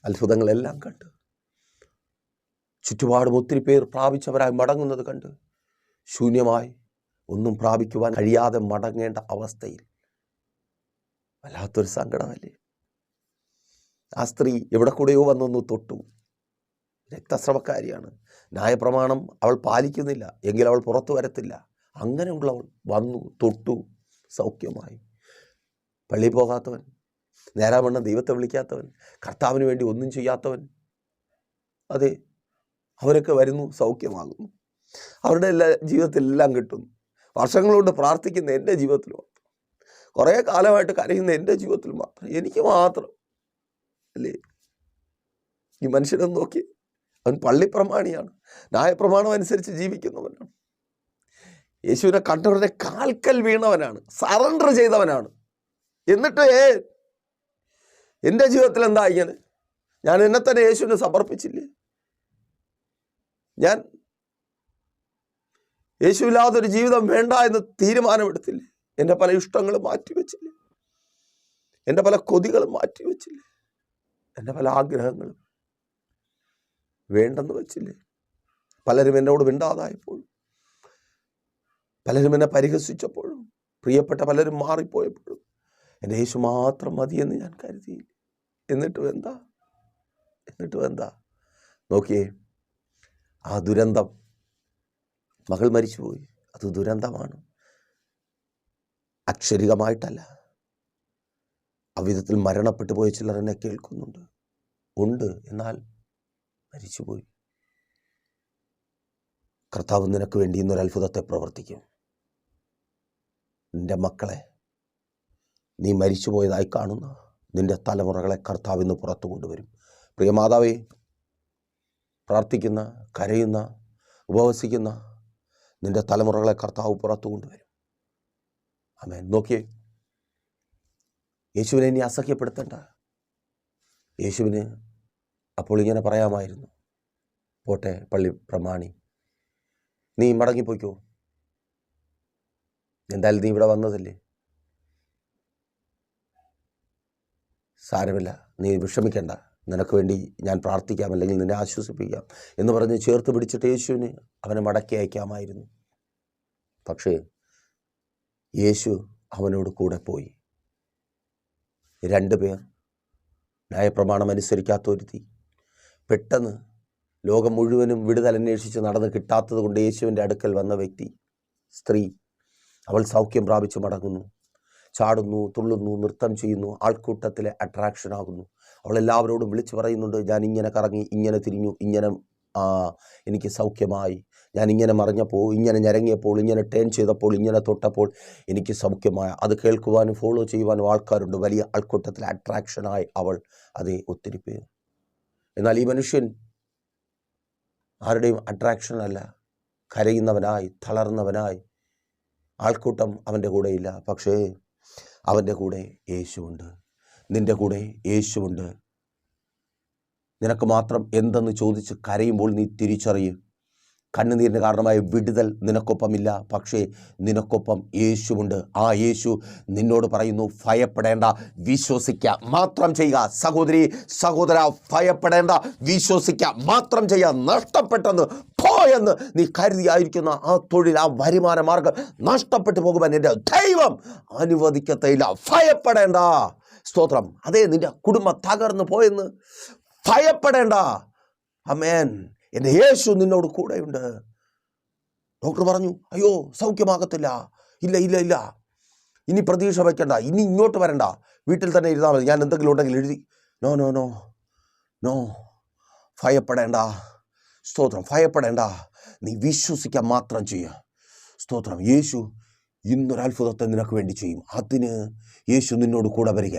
അത്ഭുതങ്ങളെല്ലാം കണ്ട് ചുറ്റുപാടും ഒത്തിരി പേർ പ്രാപിച്ചവരായി മടങ്ങുന്നത് കണ്ട് ശൂന്യമായി ഒന്നും പ്രാപിക്കുവാൻ കഴിയാതെ മടങ്ങേണ്ട അവസ്ഥയിൽ വല്ലാത്തൊരു സങ്കടമല്ലേ? ആ സ്ത്രീ എവിടെ കൂടെയോ വന്നൊന്ന് തൊട്ടു. രക്തസ്രവക്കാരിയാണ്, ന്യായപ്രമാണം അവൾ പാലിക്കുന്നില്ല, എങ്കിൽ അവൾ പുറത്തു വരത്തില്ല. അങ്ങനെയുള്ളവൾ വന്നു തൊട്ടു, സൗഖ്യമായി. പള്ളിയിൽ പോകാത്തവൻ, നേരാവണ്ണം ദൈവത്തെ വിളിക്കാത്തവൻ, കർത്താവിന് വേണ്ടി ഒന്നും ചെയ്യാത്തവൻ, അതെ അവരൊക്കെ വരുന്നു, സൗഖ്യമാകുന്നു. അവരുടെ ജീവിതത്തിൽ എല്ലാം കിട്ടുന്നു. വർഷങ്ങളോട് പ്രാർത്ഥിക്കുന്ന എൻ്റെ ജീവിതത്തിൽ മാത്രം, കുറേ കാലമായിട്ട് കരയുന്ന എൻ്റെ ജീവിതത്തിൽ മാത്രം, എനിക്ക് മാത്രം അല്ലേ? ഈ മനുഷ്യനൊന്ന് നോക്കി, അവൻ പള്ളിപ്രമാണിയാണ്, ന്യായപ്രമാണം അനുസരിച്ച് ജീവിക്കുന്നവനാണ്, യേശുവിനെ കണ്ടവരുടെ കാൽക്കൽ വീണവനാണ്, സറണ്ടർ ചെയ്തവനാണ്. എന്നിട്ട് എൻ്റെ ജീവിതത്തിൽ എന്താ ഇങ്ങനെ? ഞാൻ എന്നെ തന്നെ യേശുവിനെ സമർപ്പിച്ചില്ലേ? ഞാൻ യേശുവില്ലാതൊരു ജീവിതം വേണ്ട എന്ന് തീരുമാനമെടുത്തില്ലേ? എൻ്റെ പല ഇഷ്ടങ്ങളും മാറ്റിവെച്ചില്ലേ? എൻ്റെ പല കൊതികളും മാറ്റിവെച്ചില്ലേ? എൻ്റെ പല ആഗ്രഹങ്ങളും വേണ്ടെന്ന് വെച്ചില്ലേ? പലരും എന്നോട് മിണ്ടാതായപ്പോഴും, പലരും എന്നെ പരിഹസിച്ചപ്പോഴും, പ്രിയപ്പെട്ട പലരും മാറിപ്പോയപ്പോഴും എൻ്റെ യേശു മാത്രം മതിയെന്ന് ഞാൻ കരുതിയില്ല. എന്നിട്ടും എന്താ നോക്കിയേ, ആ ദുരന്തം, മകൾ മരിച്ചുപോയി, അത് ദുരന്തമാണ്. അക്ഷരികമായിട്ടല്ല, അവിധത്തിൽ മരണപ്പെട്ടു പോയ ചിലർ എന്നെ കേൾക്കുന്നുണ്ട്, ഉണ്ട്. എന്നാൽ മരിച്ചുപോയി. കർത്താവ് നിനക്ക് വേണ്ടി ഇന്നൊരു അത്ഭുതത്തെ പ്രവർത്തിക്കും. നിൻ്റെ മക്കളെ നീ മരിച്ചുപോയതായി കാണുന്ന നിൻ്റെ തലമുറകളെ കർത്താവ് ഇന്ന് പുറത്തു കൊണ്ടുവരും. പ്രിയ മാതാവേ, പ്രാർത്ഥിക്കുന്ന, കരയുന്ന, ഉപവസിക്കുന്ന നിൻ്റെ തലമുറകളെ കർത്താവ് പുറത്തു കൊണ്ടുവരും. ആമേൻ. നോക്കിയേ, യേശുവിനെ ഇനി അസഹ്യപ്പെടുത്തണ്ട. യേശുവിന് അപ്പോൾ ഇങ്ങനെ പറയാമായിരുന്നു, പോട്ടെ പള്ളി പ്രമാണി, നീ മടങ്ങിപ്പോയിക്കോ, എന്തായാലും നീ ഇവിടെ വന്നതല്ലേ, സാരമില്ല, നീ വിഷമിക്കണ്ട, നിനക്ക് വേണ്ടി ഞാൻ പ്രാർത്ഥിക്കാം, അല്ലെങ്കിൽ നിന്നെ ആശ്വസിപ്പിക്കാം എന്ന് പറഞ്ഞ് ചേർത്ത് പിടിച്ചിട്ട് യേശുവിന് അവനെ മടക്കി അയക്കാമായിരുന്നു. പക്ഷേ യേശു അവനോട് കൂടെ പോയി. 2 പേർ ന്യായപ്രമാണം അനുസരിക്കാത്തൊരുത്തി പെട്ടെന്ന് ലോകം മുഴുവനും വിടുതൽ അന്വേഷിച്ച് നടന്ന് കിട്ടാത്തത് കൊണ്ട് യേശുവിൻ്റെ അടുക്കൽ വന്ന വ്യക്തി, സ്ത്രീ, അവൾ സൗഖ്യം പ്രാപിച്ച് മടങ്ങുന്നു, ചാടുന്നു, തുള്ളുന്നു, നൃത്തം ചെയ്യുന്നു, ആൾക്കൂട്ടത്തിലെ അട്രാക്ഷൻ ആകുന്നു. അവൾ എല്ലാവരോടും വിളിച്ചു പറയുന്നുണ്ട്, ഞാൻ ഇങ്ങനെ കറങ്ങി, ഇങ്ങനെ തിരിഞ്ഞു, ഇങ്ങനെ എനിക്ക് സൗഖ്യമായി, ഞാൻ ഇങ്ങനെ മറിഞ്ഞപ്പോൾ, ഇങ്ങനെ ഞരങ്ങിയപ്പോൾ, ഇങ്ങനെ ടേൺ ചെയ്തപ്പോൾ, ഇങ്ങനെ തൊട്ടപ്പോൾ എനിക്ക് സൗഖ്യമായ. അത് കേൾക്കുവാനും ഫോളോ ചെയ്യുവാനും ആൾക്കാരുണ്ട്. വലിയ ആൾക്കൂട്ടത്തിലെ അട്രാക്ഷനായി അവൾ അതേ ഒത്തിരി പേർ. എന്നാൽ ഈ മനുഷ്യൻ ആരുടെയും അട്രാക്ഷൻ അല്ല, കരയുന്നവനായി, തളർന്നവനായി. ആൾക്കൂട്ടം അവൻ്റെ കൂടെയില്ല, പക്ഷേ അവൻ്റെ കൂടെ യേശുവുണ്ട്. നിൻ്റെ കൂടെ യേശുവുണ്ട്. നിനക്ക് മാത്രം എന്തെന്ന് ചോദിച്ച് കരയുമ്പോൾ നീ തിരിച്ചറിയും, കണ്ണുനീരിന് കാരണമായ വിടുതൽ നിനക്കൊപ്പമില്ല, പക്ഷേ നിനക്കൊപ്പം യേശുവുണ്ട്. ആ യേശു നിന്നോട് പറയുന്നു, ഭയപ്പെടേണ്ട, വിശ്വസിക്കുക മാത്രം ചെയ്യുക. സഹോദരി, സഹോദര, ഭയപ്പെടേണ്ട, വിശ്വസിക്കുക മാത്രം ചെയ്യുക. നഷ്ടപ്പെട്ടെന്ന് പോയെന്ന് നീ കരുതിയായിരിക്കുന്ന ആ തൊഴിൽ, ആ വരുമാന മാർഗം നഷ്ടപ്പെട്ടു പോകുവാൻ എൻ്റെ ദൈവം അനുവദിക്കത്തില്ല. ഭയപ്പെടേണ്ട. സ്തോത്രം. അതേ, നിൻ്റെ കുടുംബം തകർന്നു പോയെന്ന് ഭയപ്പെടേണ്ട. ആമേൻ. എൻ്റെ യേശു നിന്നോട് കൂടെയുണ്ട്. ഡോക്ടർ പറഞ്ഞു, അയ്യോ സൗഖ്യമാകത്തില്ല, ഇല്ല ഇല്ല ഇല്ല, ഇനി പ്രതീക്ഷ വയ്ക്കണ്ട, ഇനി ഇങ്ങോട്ട് വരണ്ട, വീട്ടിൽ തന്നെ ഇരുന്നാൽ മതി, ഞാൻ എന്തെങ്കിലും ഉണ്ടെങ്കിൽ എഴുതി. നോ നോ നോ നോ, ഭയപ്പെടേണ്ട. സ്തോത്രം. ഭയപ്പെടേണ്ട, നീ വിശ്വസിക്കാൻ മാത്രം ചെയ്യുക. സ്തോത്രം. യേശു ഇന്നൊരത്ഭുതത്തെ നിനക്ക് വേണ്ടി ചെയ്യും. അതിന് യേശു നിന്നോട് കൂടെ വരിക.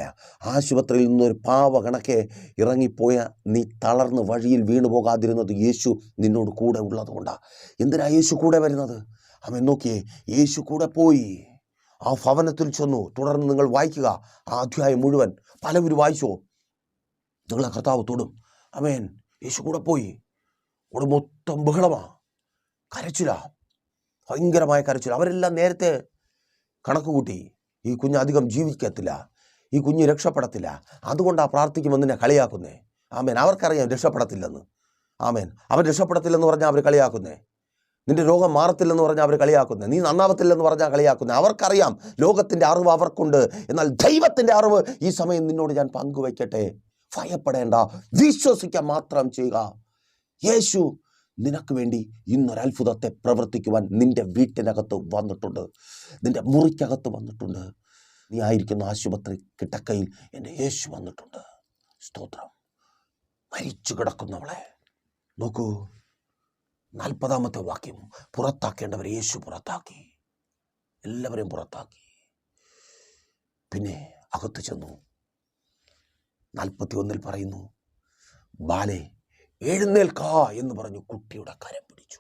ആശുപത്രിയിൽ നിന്നൊരു പാവ കണക്കെ ഇറങ്ങിപ്പോയ നീ തളർന്ന് വഴിയിൽ വീണു പോകാതിരുന്നത് യേശു നിന്നോട് കൂടെ ഉള്ളത് കൊണ്ടാണ്. എന്തിനാ യേശു കൂടെ വരുന്നത്? അവൻ നോക്കിയേ, യേശു കൂടെ പോയി ആ ഭവനത്തിൽ ചെന്നു. തുടർന്ന് നിങ്ങൾ വായിക്കുക ആ അധ്യായം മുഴുവൻ. പലവരും വായിച്ചോ, നിങ്ങളെ കർത്താവ് തൊടും. ആമേൻ. യേശു കൂടെ പോയി. അവിടെ മൊത്തം ബഹളമാണ്, കരച്ചിലാ, ഭയങ്കരമായ കരച്ചിൽ. അവരെല്ലാം നേരത്തെ കണക്ക് കൂട്ടി, ഈ കുഞ്ഞ് അധികം ജീവിക്കത്തില്ല, ഈ കുഞ്ഞ് രക്ഷപ്പെടത്തില്ല, അതുകൊണ്ടാണ് പ്രാർത്ഥിക്കുമ്പോൾ നിന്നെ കളിയാക്കുന്നേ. ആമേൻ. അവർക്കറിയാം രക്ഷപ്പെടത്തില്ലെന്ന്. ആമേൻ. അവൻ രക്ഷപ്പെടത്തില്ലെന്ന് പറഞ്ഞാൽ അവർ കളിയാക്കുന്നേ. നിന്റെ രോഗം മാറത്തില്ലെന്ന് പറഞ്ഞാൽ അവർ കളിയാക്കുന്നേ. നീ നന്നാവത്തില്ലെന്ന് പറഞ്ഞാൽ കളിയാക്കുന്നേ. അവർക്കറിയാം, ലോകത്തിൻ്റെ അറിവ് അവർക്കുണ്ട്. എന്നാൽ ദൈവത്തിൻ്റെ അറിവ് ഈ സമയം നിന്നോട് ഞാൻ പങ്കുവയ്ക്കട്ടെ. ഭയപ്പെടേണ്ട, വിശ്വസിക്കാൻ മാത്രം ചെയ്യുക. യേശു നിനക്ക് വേണ്ടി ഇന്നൊരത്ഭുതത്തെ പ്രവർത്തിക്കുവാൻ നിൻ്റെ വീട്ടിനകത്ത് വന്നിട്ടുണ്ട്, നിൻ്റെ മുറിക്കകത്ത് വന്നിട്ടുണ്ട്. നീ ആയിരിക്കുന്ന ആശുപത്രി കിടക്കയിൽ എൻ്റെ യേശു വന്നിട്ടുണ്ട്. സ്തോത്രം. മരിച്ചു കിടക്കുന്നവളെ നോക്കൂ, 40-ാമത്തെ വാക്യം. പുറത്താക്കേണ്ടവരെ യേശു പുറത്താക്കി, എല്ലാവരെയും പുറത്താക്കി. പിന്നെ അകത്ത് ചെന്നു. 41 പറയുന്നു, ബാലെ എഴുന്നേൽക്ക എന്ന് പറഞ്ഞു കുട്ടിയുടെ കരം പിടിച്ചു.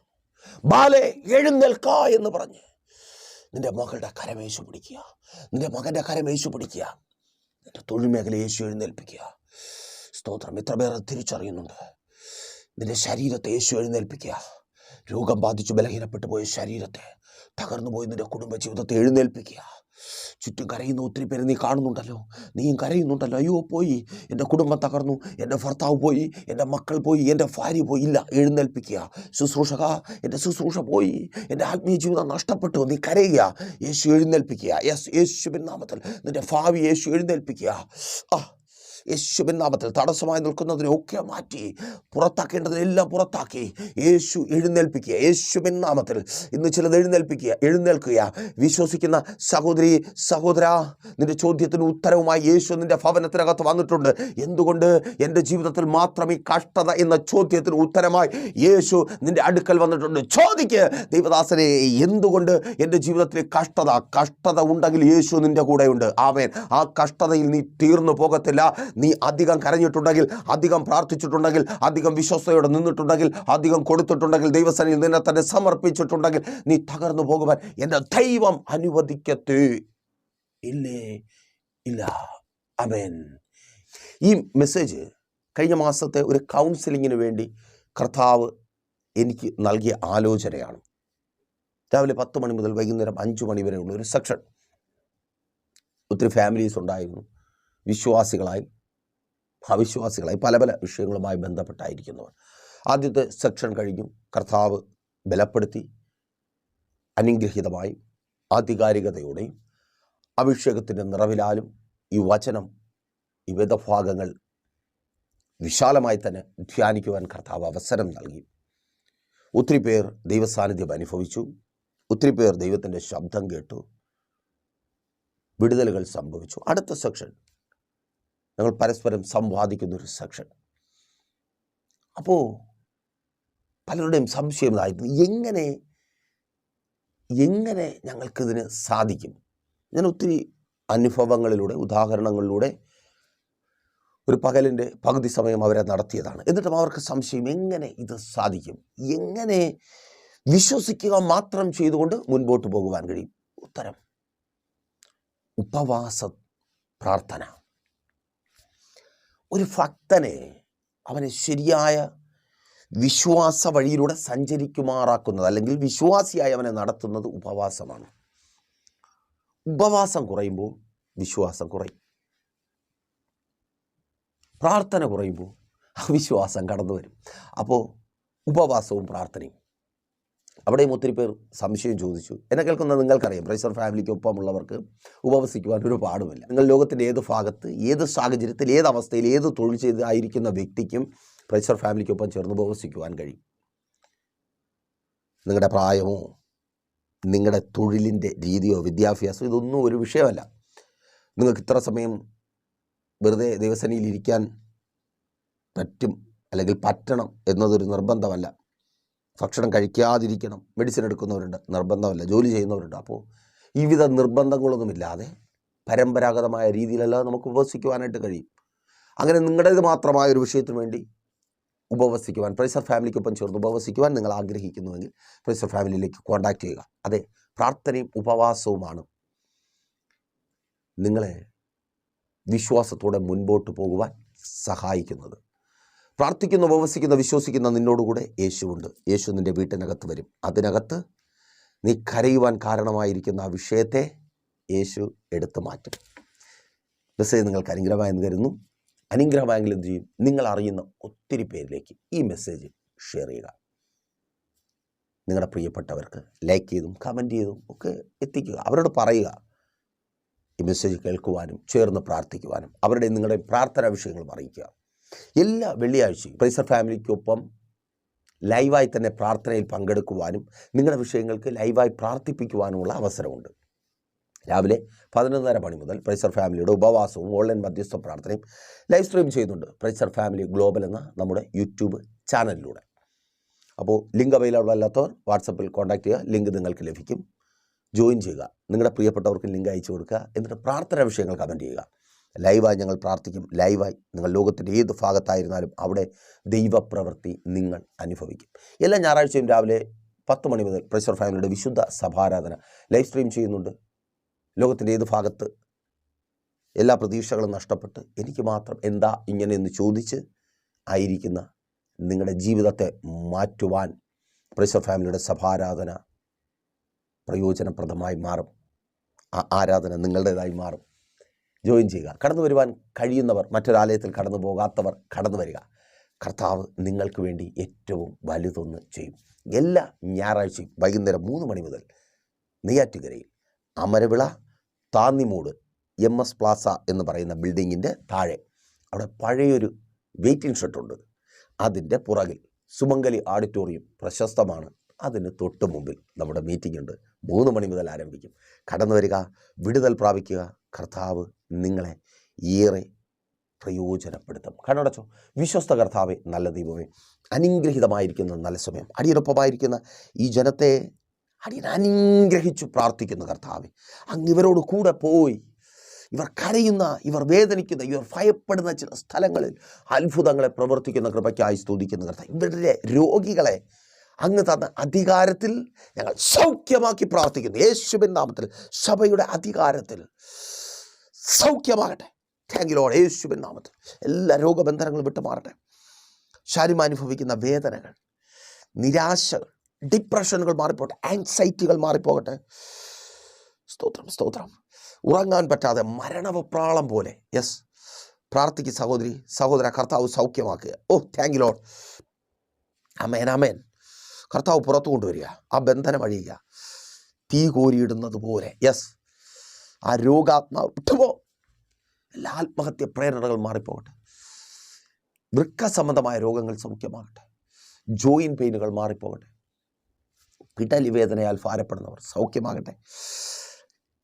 ബാലെ എഴുന്നേൽക്ക എന്ന് പറഞ്ഞ് നിന്റെ മകളുടെ കരം യേശു പിടിക്കുക, നിന്റെ മകൻ്റെ കരം യേശു പിടിക്കുക, നിന്റെ തൊഴിൽ മേഖല യേശു എഴുന്നേൽപ്പിക്കുക. സ്തോത്രം. എത്ര പേർ തിരിച്ചറിയുന്നുണ്ട്? നിന്റെ ശരീരത്തെ യേശു എഴുന്നേൽപ്പിക്കുക. രോഗം ബാധിച്ച് ബലഹീനപ്പെട്ടു പോയ ശരീരത്തെ, തകർന്നു പോയി നിന്റെ കുടുംബ ജീവിതത്തെ എഴുന്നേൽപ്പിക്കുക. ചുറ്റും കരയുന്ന ഒത്തിരി പേര് നീ കാണുന്നുണ്ടല്ലോ, നീയും കരയുന്നുണ്ടല്ലോ. അയ്യോ പോയി, എൻ്റെ കുടുംബം തകർന്നു, എൻ്റെ ഭർത്താവ് പോയി, എൻ്റെ മക്കൾ പോയി, എൻ്റെ ഭാര്യ പോയി. ഇല്ല, എഴുന്നേൽപ്പിക്കുക. ശുശ്രൂഷക, എൻ്റെ ശുശ്രൂഷ പോയി, എൻ്റെ ആത്മീയ ജീവിതം നഷ്ടപ്പെട്ടു. നീ കരയുക, യേശു എഴുന്നേൽപ്പിക്കുക. യേശുവിൻ നാമത്തിൽ നിൻ്റെ ഭാവി യേശു എഴുന്നേൽപ്പിക്കുക. യേശുവിൻ നാമത്തിൽ തടസ്സമായി നിൽക്കുന്നതിനെയൊക്കെ മാറ്റി പുറത്താക്കേണ്ടതിനെല്ലാം പുറത്താക്കി യേശു എഴുന്നേൽപ്പിക്കുക. യേശുവിൻ നാമത്തിൽ ഇന്ന് ചിലത് എഴുന്നേൽക്കുക. വിശ്വസിക്കുന്ന സഹോദരി സഹോദര, നിന്റെ ചോദ്യത്തിന് ഉത്തരവുമായി യേശു നിന്റെ ഭവനത്തിനകത്ത് വന്നിട്ടുണ്ട്. എന്തുകൊണ്ട് എൻ്റെ ജീവിതത്തിൽ മാത്രം ഈ കഷ്ടത എന്ന ചോദ്യത്തിന് ഉത്തരമായി യേശു നിന്റെ അടുക്കൽ വന്നിട്ടുണ്ട്. ചോദിക്ക് ദൈവദാസനെ, എന്തുകൊണ്ട് എൻ്റെ ജീവിതത്തിൽ കഷ്ടത ഉണ്ടെങ്കിൽ യേശു നിന്റെ കൂടെയുണ്ട്. ആമേൻ. ആ കഷ്ടതയിൽ നീ തീർന്നു പോകത്തില്ല. നീ അധികം കരഞ്ഞിട്ടുണ്ടെങ്കിൽ, അധികം പ്രാർത്ഥിച്ചിട്ടുണ്ടെങ്കിൽ, അധികം വിശ്വസ്തയോടെ നിന്നിട്ടുണ്ടെങ്കിൽ, അധികം കൊടുത്തിട്ടുണ്ടെങ്കിൽ, ദൈവസന്നിധിയിൽ നിന്നെ തന്നെ സമർപ്പിച്ചിട്ടുണ്ടെങ്കിൽ നീ തകർന്നു പോകുവാൻ എൻ്റെ ദൈവം അനുവദിക്കത്തേ ഇല്ല. ആമേൻ. ഈ മെസ്സേജ് കഴിഞ്ഞ മാസത്തെ ഒരു കൗൺസിലിങ്ങിന് വേണ്ടി കർത്താവ് എനിക്ക് നൽകിയ ആലോചനയാണ്. രാവിലെ 10 മണി മുതൽ വൈകുന്നേരം 5 മണി വരെയുള്ള ഒരു സെക്ഷൻ. ഒത്തിരി ഫാമിലീസ് ഉണ്ടായിരുന്നു, വിശ്വാസികളായി അവിശ്വാസികളായി പല വിഷയങ്ങളുമായി ബന്ധപ്പെട്ടായിരിക്കുന്നവർ. ആദ്യത്തെ സെക്ഷൻ കഴിഞ്ഞു. കർത്താവ് ബലപ്പെടുത്തി അനുഗ്രഹീതമായി ആധികാരികതയോടെയും അഭിഷേകത്തിൻ്റെ നിറവിലാലും ഈ വചനം, ഈ വേദഭാഗങ്ങൾ വിശാലമായി തന്നെ ധ്യാനിക്കുവാൻ കർത്താവ് അവസരം നൽകി. ഒത്തിരി പേർ ദൈവസാന്നിധ്യം അനുഭവിച്ചു. ഒത്തിരി പേർ ദൈവത്തിൻ്റെ ശബ്ദം കേട്ടു. വിടുതലുകൾ സംഭവിച്ചു. അടുത്ത സെക്ഷൻ ഞങ്ങൾ പരസ്പരം സംവാദിക്കുന്നൊരു സെക്ഷൻ. അപ്പോൾ പലരുടെയും സംശയം ഇതായിരുന്നു, എങ്ങനെ ഞങ്ങൾക്കിതിന് സാധിക്കും? ഞാൻ ഒത്തിരി അനുഭവങ്ങളിലൂടെ, ഉദാഹരണങ്ങളിലൂടെ ഒരു പകലിൻ്റെ പകുതി സമയം അവരെ നടത്തിയതാണ്. എന്നിട്ടും അവർക്ക് സംശയം, എങ്ങനെ ഇത് സാധിക്കും? എങ്ങനെ വിശ്വസിക്കുക മാത്രം ചെയ്തുകൊണ്ട് മുൻപോട്ട് പോകുവാൻ കഴിയും? ഉത്തരം, ഉപവാസ പ്രാർത്ഥന. ഒരു ഭക്തനെ, അവനെ ശരിയായ വിശ്വാസ വഴിയിലൂടെ സഞ്ചരിക്കുമാറാക്കുന്നത്, അല്ലെങ്കിൽ വിശ്വാസിയായി അവനെ നടത്തുന്നത് ഉപവാസമാണ്. ഉപവാസം കുറയുമ്പോൾ വിശ്വാസം കുറയും. പ്രാർത്ഥന കുറയുമ്പോൾ അവിശ്വാസം കടന്നു വരും. അപ്പോൾ ഉപവാസവും പ്രാർത്ഥനയും. അവിടെയും ഒത്തിരി പേർ സംശയം ചോദിച്ചു. എന്നെ കേൾക്കുന്ന നിങ്ങൾക്കറിയാം, പ്രൈസർ ഫാമിലിക്കൊപ്പമുള്ളവർക്ക് ഉപവസിക്കുവാൻ ഒരു പാടുമില്ല. നിങ്ങൾ ലോകത്തിൻ്റെ ഏത് ഭാഗത്ത്, ഏത് സാഹചര്യത്തിൽ, ഏത് അവസ്ഥയിൽ, ഏത് തൊഴിൽ ചെയ്തായിരിക്കുന്ന വ്യക്തിക്കും പ്രൈസർ ഫാമിലിക്കൊപ്പം ചേർന്ന് ഉപവസിക്കുവാൻ കഴിയും. നിങ്ങളുടെ പ്രായമോ നിങ്ങളുടെ തൊഴിലിൻ്റെ രീതിയോ വിദ്യാഭ്യാസമോ ഇതൊന്നും ഒരു വിഷയമല്ല. നിങ്ങൾക്ക് ഇത്ര സമയം വെറുതെ ദൈവസന്നിധിയിൽ ഇരിക്കാൻ പറ്റും അല്ലെങ്കിൽ പറ്റണം എന്നതൊരു നിർബന്ധമല്ല. ഭക്ഷണം കഴിക്കാതിരിക്കണം, മെഡിസിൻ എടുക്കുന്നവരുണ്ട്, നിർബന്ധമല്ല. ജോലി ചെയ്യുന്നവരുണ്ട്. അപ്പോൾ ഈ വിധ നിർബന്ധങ്ങളൊന്നുമില്ലാതെ പരമ്പരാഗതമായ രീതിയിലല്ലാതെ നമുക്ക് ഉപവസിക്കുവാനായിട്ട് കഴിയും. അങ്ങനെ നിങ്ങളുടേത് മാത്രമായ ഒരു വിഷയത്തിന് വേണ്ടി ഉപവസിക്കുവാൻ, പ്രൈസർ ഫാമിലിക്കൊപ്പം ചേർന്ന് ഉപവസിക്കുവാൻ നിങ്ങൾ ആഗ്രഹിക്കുന്നുവെങ്കിൽ പ്രൈസർ ഫാമിലിയിലേക്ക് കോൺടാക്റ്റ് ചെയ്യുക. അതെ, പ്രാർത്ഥനയും ഉപവാസവുമാണ് നിങ്ങളെ വിശ്വാസത്തോടെ മുൻപോട്ട് പോകുവാൻ സഹായിക്കുന്നത്. പ്രാർത്ഥിക്കുന്ന, ഉപവസിക്കുന്ന, വിശ്വസിക്കുന്ന നിന്നോടുകൂടെ യേശുവുണ്ട്. യേശു നിൻ്റെ വീട്ടിനകത്ത് വരും. അതിനകത്ത് നീ കരയുവാൻ കാരണമായിരിക്കുന്ന ആ വിഷയത്തെ യേശു എടുത്തു മാറ്റും. മെസ്സേജ് നിങ്ങൾക്ക് അനുഗ്രഹമായെന്ന് കരുതുന്നു. അനുഗ്രഹമായെങ്കിൽ എന്ത് ചെയ്യും? നിങ്ങൾ അറിയുന്ന ഒത്തിരി പേരിലേക്ക് ഈ മെസ്സേജ് ഷെയർ ചെയ്യുക. നിങ്ങളുടെ പ്രിയപ്പെട്ടവർക്ക് ലൈക്ക് ചെയ്തും കമൻറ്റ് ചെയ്തും ഒക്കെ എത്തിക്കുക. അവരോട് പറയുക ഈ മെസ്സേജ് കേൾക്കുവാനും ചേർന്ന് പ്രാർത്ഥിക്കുവാനും അവരുടെ നിങ്ങളുടെ പ്രാർത്ഥനാ വിഷയങ്ങളും അറിയിക്കുക. എല്ലാ വെള്ളിയാഴ്ചയും പ്രൈസർ ഫാമിലിക്കൊപ്പം ലൈവായി തന്നെ പ്രാർത്ഥനയിൽ പങ്കെടുക്കുവാനും നിങ്ങളുടെ വിഷയങ്ങൾക്ക് ലൈവായി പ്രാർത്ഥിപ്പിക്കുവാനുമുള്ള അവസരമുണ്ട്. രാവിലെ 11:30 മണി മുതൽ പ്രൈസർ ഫാമിലിയുടെ ഉപവാസവും ഓൺലൈൻ മധ്യസ്ഥ പ്രാർത്ഥനയും ലൈവ് സ്ട്രീം ചെയ്യുന്നുണ്ട് പ്രൈസർ ഫാമിലി ഗ്ലോബൽ എന്ന നമ്മുടെ യൂട്യൂബ് ചാനലിലൂടെ. അപ്പോൾ ലിങ്ക് അവൈലബിൾ അല്ലാത്തവർ വാട്സപ്പിൽ കോൺടാക്ട് ചെയ്യുക. ലിങ്ക് നിങ്ങൾക്ക് ലഭിക്കും. ജോയിൻ ചെയ്യുക. നിങ്ങളുടെ പ്രിയപ്പെട്ടവർക്ക് ലിങ്ക് അയച്ചു കൊടുക്കുക. എന്നിട്ട് പ്രാർത്ഥനാ വിഷയങ്ങൾ കമൻറ്റ് ചെയ്യുക. ലൈവായി ഞങ്ങൾ പ്രാർത്ഥിക്കും. ലൈവായി നിങ്ങൾ ലോകത്തിൻ്റെ ഏത് ഭാഗത്തായിരുന്നാലും അവിടെ ദൈവപ്രവൃത്തി നിങ്ങൾ അനുഭവിക്കും. എല്ലാ ഞായറാഴ്ചയും രാവിലെ 10 മണി മുതൽ പ്രൈസർ ഫാമിലിയുടെ വിശുദ്ധ സഭാരാധന ലൈവ് സ്ട്രീം ചെയ്യുന്നുണ്ട്. ലോകത്തിൻ്റെ ഏത് ഭാഗത്ത് എല്ലാ പ്രതീക്ഷകളും നഷ്ടപ്പെട്ട് എനിക്ക് മാത്രം എന്താ ഇങ്ങനെയെന്ന് ചോദിച്ച് ആയിരിക്കുന്ന നിങ്ങളുടെ ജീവിതത്തെ മാറ്റുവാൻ പ്രൈസർ ഫാമിലിയുടെ സഭാരാധന പ്രയോജനപ്രദമായി മാറും. ആ ആരാധന നിങ്ങളുടേതായി മാറും. ജോയിൻ ചെയ്യുക. കടന്നു വരുവാൻ കഴിയുന്നവർ, മറ്റൊരാലയത്തിൽ കടന്നു പോകാത്തവർ കടന്നു വരിക. കർത്താവ് നിങ്ങൾക്ക് വേണ്ടി ഏറ്റവും വലുതൊന്ന് ചെയ്യും. എല്ലാ ഞായറാഴ്ചയും വൈകുന്നേരം 3 മണി മുതൽ നെയ്യാറ്റുകരയിൽ അമരവിള താന്നിമൂട് MS പ്ലാസ എന്ന് പറയുന്ന ബിൽഡിങ്ങിൻ്റെ താഴെ അവിടെ പഴയൊരു വെയിറ്റിംഗ് ഷെഡുണ്ട്. അതിൻ്റെ പുറകിൽ സുമംഗലി ഓഡിറ്റോറിയം പ്രശസ്തമാണ്. അതിന് തൊട്ട് മുമ്പിൽ നമ്മുടെ മീറ്റിംഗ് ഉണ്ട്. 3 മണി മുതൽ ആരംഭിക്കും. കടന്നു വരിക, വിടുതൽ പ്രാപിക്കുക. കർത്താവ് നിങ്ങളെ ഏറെ പ്രയോജനപ്പെടുത്തും. കണ്ണടച്ചോ. വിശ്വസ്ത കർത്താവേ, നല്ല ദൈവമേ, അനുഗ്രഹിതമായിരിക്കുന്ന നല്ല സമയം, അടിയൊരൊപ്പമായിരിക്കുന്ന ഈ ജനത്തെ അടിയൻ അനുഗ്രഹിച്ചു പ്രാർത്ഥിക്കുന്നു കർത്താവേ. അങ്ങ് ഇവരോട് കൂടെ പോയി ഇവർ കരയുന്ന, ഇവർ വേദനിക്കുന്ന, ഇവർ ഭയപ്പെടുന്ന ചില സ്ഥലങ്ങളിൽ അത്ഭുതങ്ങളെ പ്രവർത്തിക്കുന്ന കൃപയ്ക്കായി സ്തുതിക്കുന്ന കർത്താവ്. ഇവരുടെ രോഗികളെ അങ്ങ് തന്ന അധികാരത്തിൽ ഞങ്ങൾ സൗഖ്യമാക്കി പ്രാർത്ഥിക്കുന്നു. യേശുവിൻ നാമത്തിൽ സഭയുടെ അധികാരത്തിൽ സൗഖ്യമാകട്ടെ. Thank you Lord. യേശുവിൻ നാമത്തിൽ എല്ലാ രോഗബന്ധനങ്ങളും വിട്ടുമാറട്ടെ. ശാരീരം അനുഭവിക്കുന്ന വേദനകൾ, നിരാശകൾ, ഡിപ്രഷനുകൾ മാറിപ്പോകട്ടെ. ആൻസൈറ്റികൾ മാറിപ്പോകട്ടെ. സ്തോത്രം, സ്തോത്രം. ഉറങ്ങാൻ പറ്റാതെ മരണവെപ്രാളം പോലെ, യെസ്, പ്രാർത്ഥിക്കുക സഹോദരി, സഹോദര. കർത്താവ് സൗഖ്യമാക്കുക. ഓ, താങ്ക് യു ലോർഡ്. ആമേൻ, ആമേൻ. കർത്താവ് പുറത്തു കൊണ്ടുവരിക, ആ ബന്ധനം അഴിയുക, തീ കോരിയിടുന്നത് പോലെ. യെസ്, ആ രോഗാത്മാവ് വിട്ടുപോ. എല്ലാ ആത്മഹത്യ പ്രേരണകൾ മാറിപ്പോകട്ടെ. വൃക്ക സംബന്ധമായ രോഗങ്ങൾ സൗഖ്യമാകട്ടെ. ജോയിൻ പെയിനുകൾ മാറിപ്പോകട്ടെ. പിടലി വേദനയാൽ ഭാരപ്പെടുന്നവർ സൗഖ്യമാകട്ടെ.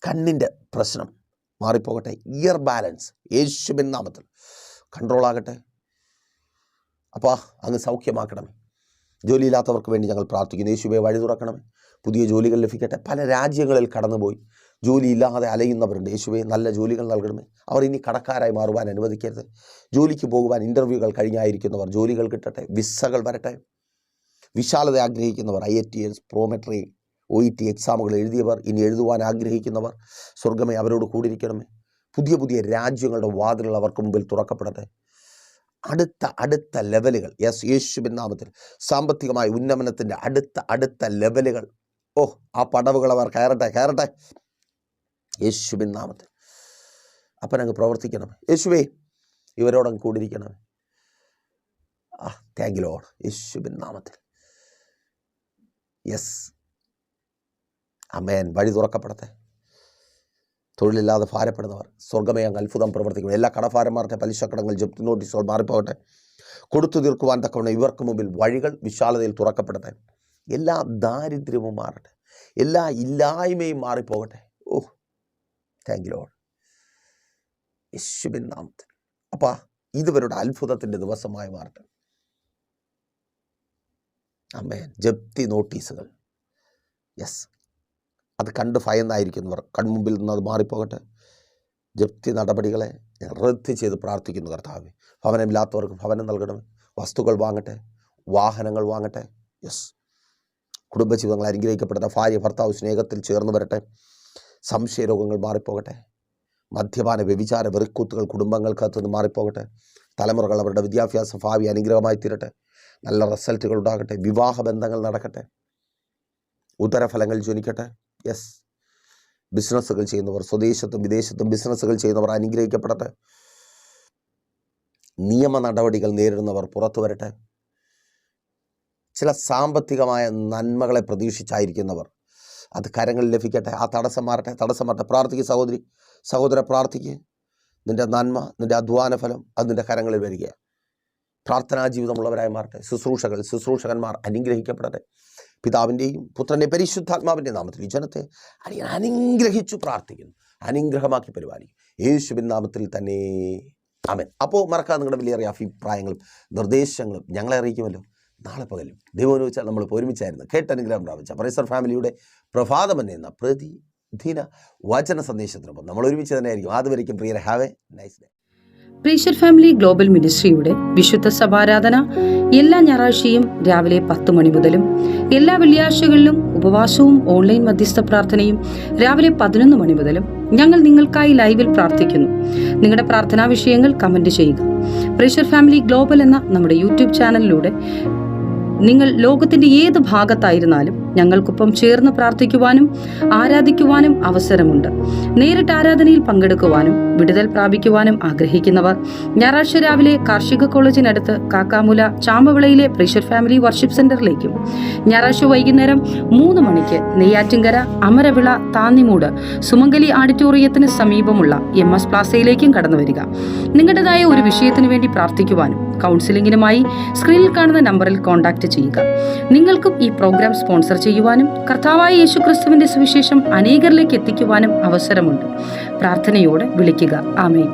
കണ്ണിൻ്റെ പ്രശ്നം മാറിപ്പോകട്ടെ. ഇയർ ബാലൻസ് യേശുവിൻ നാമത്തിൽ കൺട്രോളാകട്ടെ. അപ്പാ, അങ്ങ് സൗഖ്യമാക്കണമേ. ജോലിയില്ലാത്തവർക്ക് വേണ്ടി ഞങ്ങൾ പ്രാർത്ഥിക്കുന്നു. യേശുവേ, വഴി തുറക്കണമേ. പുതിയ ജോലികൾ ലഭിക്കട്ടെ. പല രാജ്യങ്ങളിൽ കടന്നുപോയി ജോലിയില്ലാതെ അലയുന്നവരുണ്ട്. യേശുവേ, നല്ല ജോലികൾ നൽകണമേ. അവർ ഇനി കടക്കാരായി മാറുവാൻ അനുവദിക്കരുത്. ജോലിക്ക് പോകുവാൻ ഇൻ്റർവ്യൂകൾ കഴിഞ്ഞായിരിക്കുന്നവർ ജോലികൾ കിട്ടട്ടെ. വിസകൾ വരട്ടെ. വിശാലത ആഗ്രഹിക്കുന്നവർ, IELTS, പ്രോമെട്രി, OET എക്സാമുകൾ എഴുതിയവർ, ഇനി എഴുതുവാൻ ആഗ്രഹിക്കുന്നവർ, സ്വർഗമേ അവരോട് കൂടിയിരിക്കണമേ. പുതിയ പുതിയ രാജ്യങ്ങളുടെ വാതിലുകൾ അവർക്ക് മുമ്പിൽ തുറക്കപ്പെടട്ടെ. അടുത്ത ലെവലുകൾ, യെസ്, യേശുവിൻ നാമത്തിൽ സാമ്പത്തികമായ ഉന്നമനത്തിൻ്റെ അടുത്ത ലെവലുകൾ, ഓ, ആ പടവുകൾ അവർ കയറട്ടെ. യേശുവിൻ നാമത്തിൽ അപ്പനങ്ങ് പ്രവർത്തിക്കണം. യേശുവേ, ഇവരോടങ്ങ് കൂടിയിരിക്കണം. Thank you Lord. യേശുവിൻ നാമത്തിൽ, യെസ്, ആമേൻ. വഴി തുറക്കപ്പെടട്ടെ. തൊഴിലില്ലാതെ ഭാരപ്പെടുന്നവർ, സ്വർഗമേ അങ്ങ് അത്ഭുതം പ്രവർത്തിക്കണം. എല്ലാ കടഭാരന്മാരുടെ പലിശക്കടങ്ങൾ, ജപ്തി നോട്ടീസുകൾ മാറിപ്പോകട്ടെ. കൊടുത്തു തീർക്കുവാൻ തക്കവണ്ണം ഇവർക്ക് മുമ്പിൽ വഴികൾ വിശാലതയിൽ തുറക്കപ്പെടട്ടെ. എല്ലാ ദാരിദ്ര്യവും മാറട്ടെ. എല്ലാ ഇല്ലായ്മയും മാറിപ്പോകട്ടെ. ഓ, താങ്ക് യു ലോർഡ്. യേശുവിൻ നാമത്തിൽ അപ്പാ, ഇതുവരുടെ അത്ഭുതത്തിൻ്റെ ദിവസമായി മാറട്ടെ. ആമേൻ. ജപ്തി നോട്ടീസുകൾ, യെസ്, അത് കണ്ട് ഭയന്നായിരിക്കുന്നവർ കൺമുമ്പിൽ നിന്ന് അത് മാറിപ്പോകട്ടെ. ജപ്തി നടപടികളെ റദ്ദ് ചെയ്ത് പ്രാർത്ഥിക്കുന്നു കർത്താവേ. ഭവനമില്ലാത്തവർക്ക് ഭവനം നൽകണമേ. വസ്തുക്കൾ വാങ്ങട്ടെ, വാഹനങ്ങൾ വാങ്ങട്ടെ. യെസ്, കുടുംബജീവിതങ്ങൾ അനുഗ്രഹിക്കപ്പെടുന്ന ഭാര്യ ഭർത്താവ് സ്നേഹത്തിൽ ചേർന്ന് വരട്ടെ. സംശയരോഗങ്ങൾ മാറിപ്പോകട്ടെ. മദ്യപാന വ്യഭിചാര വെറിക്കൂത്തുകൾ കുടുംബങ്ങൾക്കകത്തുനിന്ന് മാറിപ്പോകട്ടെ. തലമുറകൾ അവരുടെ വിദ്യാഭ്യാസ ഭാവി അനുഗ്രഹമായി തീരട്ടെ. നല്ല റിസൾട്ടുകൾ ഉണ്ടാകട്ടെ. വിവാഹ ബന്ധങ്ങൾ നടക്കട്ടെ. ഉദരഫലങ്ങൾ ജനിക്കട്ടെ. യെസ്, ബിസിനസ്സുകൾ ചെയ്യുന്നവർ, സ്വദേശത്തും വിദേശത്തും ബിസിനസ്സുകൾ ചെയ്യുന്നവർ അനുഗ്രഹിക്കപ്പെടട്ടെ. നിയമ നടപടികൾ നേരിടുന്നവർ പുറത്തു വരട്ടെ. ചില സാമ്പത്തികമായ നന്മകളെ പ്രതീക്ഷിച്ചായിരിക്കുന്നവർ അത് കരങ്ങളിൽ ലഭിക്കട്ടെ. ആ തടസ്സം മാറട്ടെ. പ്രാർത്ഥിക്കുക സഹോദരി, സഹോദര, പ്രാർത്ഥിക്കുക. നിൻ്റെ നന്മ, നിൻ്റെ അധ്വാന ഫലം അത് നിൻ്റെ കരങ്ങളിൽ വരിക. പ്രാർത്ഥനാ ജീവിതമുള്ളവരായി മാറട്ടെ. ശുശ്രൂഷകന്മാർ അനുഗ്രഹിക്കപ്പെടട്ടെ. പിതാവിൻ്റെയും പുത്രൻ്റെയും പരിശുദ്ധാത്മാവിൻ്റെ നാമത്തിൽ ഈ ജനത്തെ അനുഗ്രഹിച്ചു പ്രാർത്ഥിക്കുന്നു. അനുഗ്രഹമാക്കി പരിപാലിക്കും. യേശുവിൻ നാമത്തിൽ തന്നെ, ആമേൻ. അപ്പോൾ മറക്കാതെ നിങ്ങളുടെ വിലയേറിയ അഭിപ്രായങ്ങളും നിർദ്ദേശങ്ങളും ഞങ്ങളെ അറിയിക്കുമല്ലോ. നാളെ പകലും ദൈവം വെച്ചാൽ നമ്മൾ ഒരുമിച്ചായിരുന്നു കേട്ടനുഗ്രഹം പ്രാപിച്ച പ്രൈസർ ഫാമിലിയുടെ പ്രഭാതം എന്ന പ്രതിദിന വചന സന്ദേശത്തിനൊപ്പം നമ്മൾ ഒരുമിച്ച് തന്നെ ആയിരിക്കും. അതുവരെയും പ്രിയരെ, ഹാവ് എ നൈസ് ഡേ. പ്രീഷർ ഫാമിലി ഗ്ലോബൽ മിനിസ്ട്രിയുടെ വിശുദ്ധ സഭാരാധന എല്ലാ ഞായറാഴ്ചയും രാവിലെ 10 മണി മുതലും എല്ലാ വെള്ളിയാഴ്ചകളിലും ഉപവാസവും ഓൺലൈൻ മധ്യസ്ഥ പ്രാർത്ഥനയും രാവിലെ 11 മണി മുതലും ഞങ്ങൾ നിങ്ങൾക്കായി ലൈവിൽ പ്രാർത്ഥിക്കുന്നു. നിങ്ങളുടെ പ്രാർത്ഥനാ വിഷയങ്ങൾ കമന്റ് ചെയ്യുക. പ്രീഷർ ഫാമിലി ഗ്ലോബൽ എന്ന നമ്മുടെ യൂട്യൂബ് ചാനലിലൂടെ നിങ്ങൾ ലോകത്തിന്റെ ഏത് ഭാഗത്തായിരുന്നാലും ഞങ്ങൾക്കൊപ്പം ചേർന്ന് പ്രാർത്ഥിക്കുവാനും ആരാധിക്കുവാനും അവസരമുണ്ട്. നേരിട്ട് ആരാധനയിൽ പങ്കെടുക്കുവാനും വിടുതൽ പ്രാപിക്കുവാനും ആഗ്രഹിക്കുന്നവർ ഞായറാഴ്ച രാവിലെ കാർഷിക കോളേജിനടുത്ത് കാക്കാമുല ചാമ്പവിളയിലെ പ്രീഷർ ഫാമിലി വർഷിപ്പ് സെന്ററിലേക്കും ഞായറാഴ്ച വൈകുന്നേരം 3 മണിക്ക് നെയ്യാറ്റിൻകര അമരവിള താന്നിമൂട് സുമംഗലി ഓഡിറ്റോറിയത്തിന് സമീപമുള്ള MS പ്ലാസയിലേക്കും കടന്നു വരിക. നിങ്ങളുടേതായ ഒരു വിഷയത്തിന് വേണ്ടി പ്രാർത്ഥിക്കുവാനും കൗൺസിലിംഗിനുമായി സ്ക്രീനിൽ കാണുന്ന നമ്പറിൽ കോൺടാക്ട് ചെയ്യുക. നിങ്ങൾക്കും ഈ പ്രോഗ്രാം സ്പോൺസർ ചെയ്യുവാനും കർത്താവായ യേശുക്രിസ്തുവിന്റെ സുവിശേഷം അനേകരിലേക്ക് എത്തിക്കുവാനും അവസരമുണ്ട്. പ്രാർത്ഥനയോടെ വിളിക്കുക. ആമേൻ.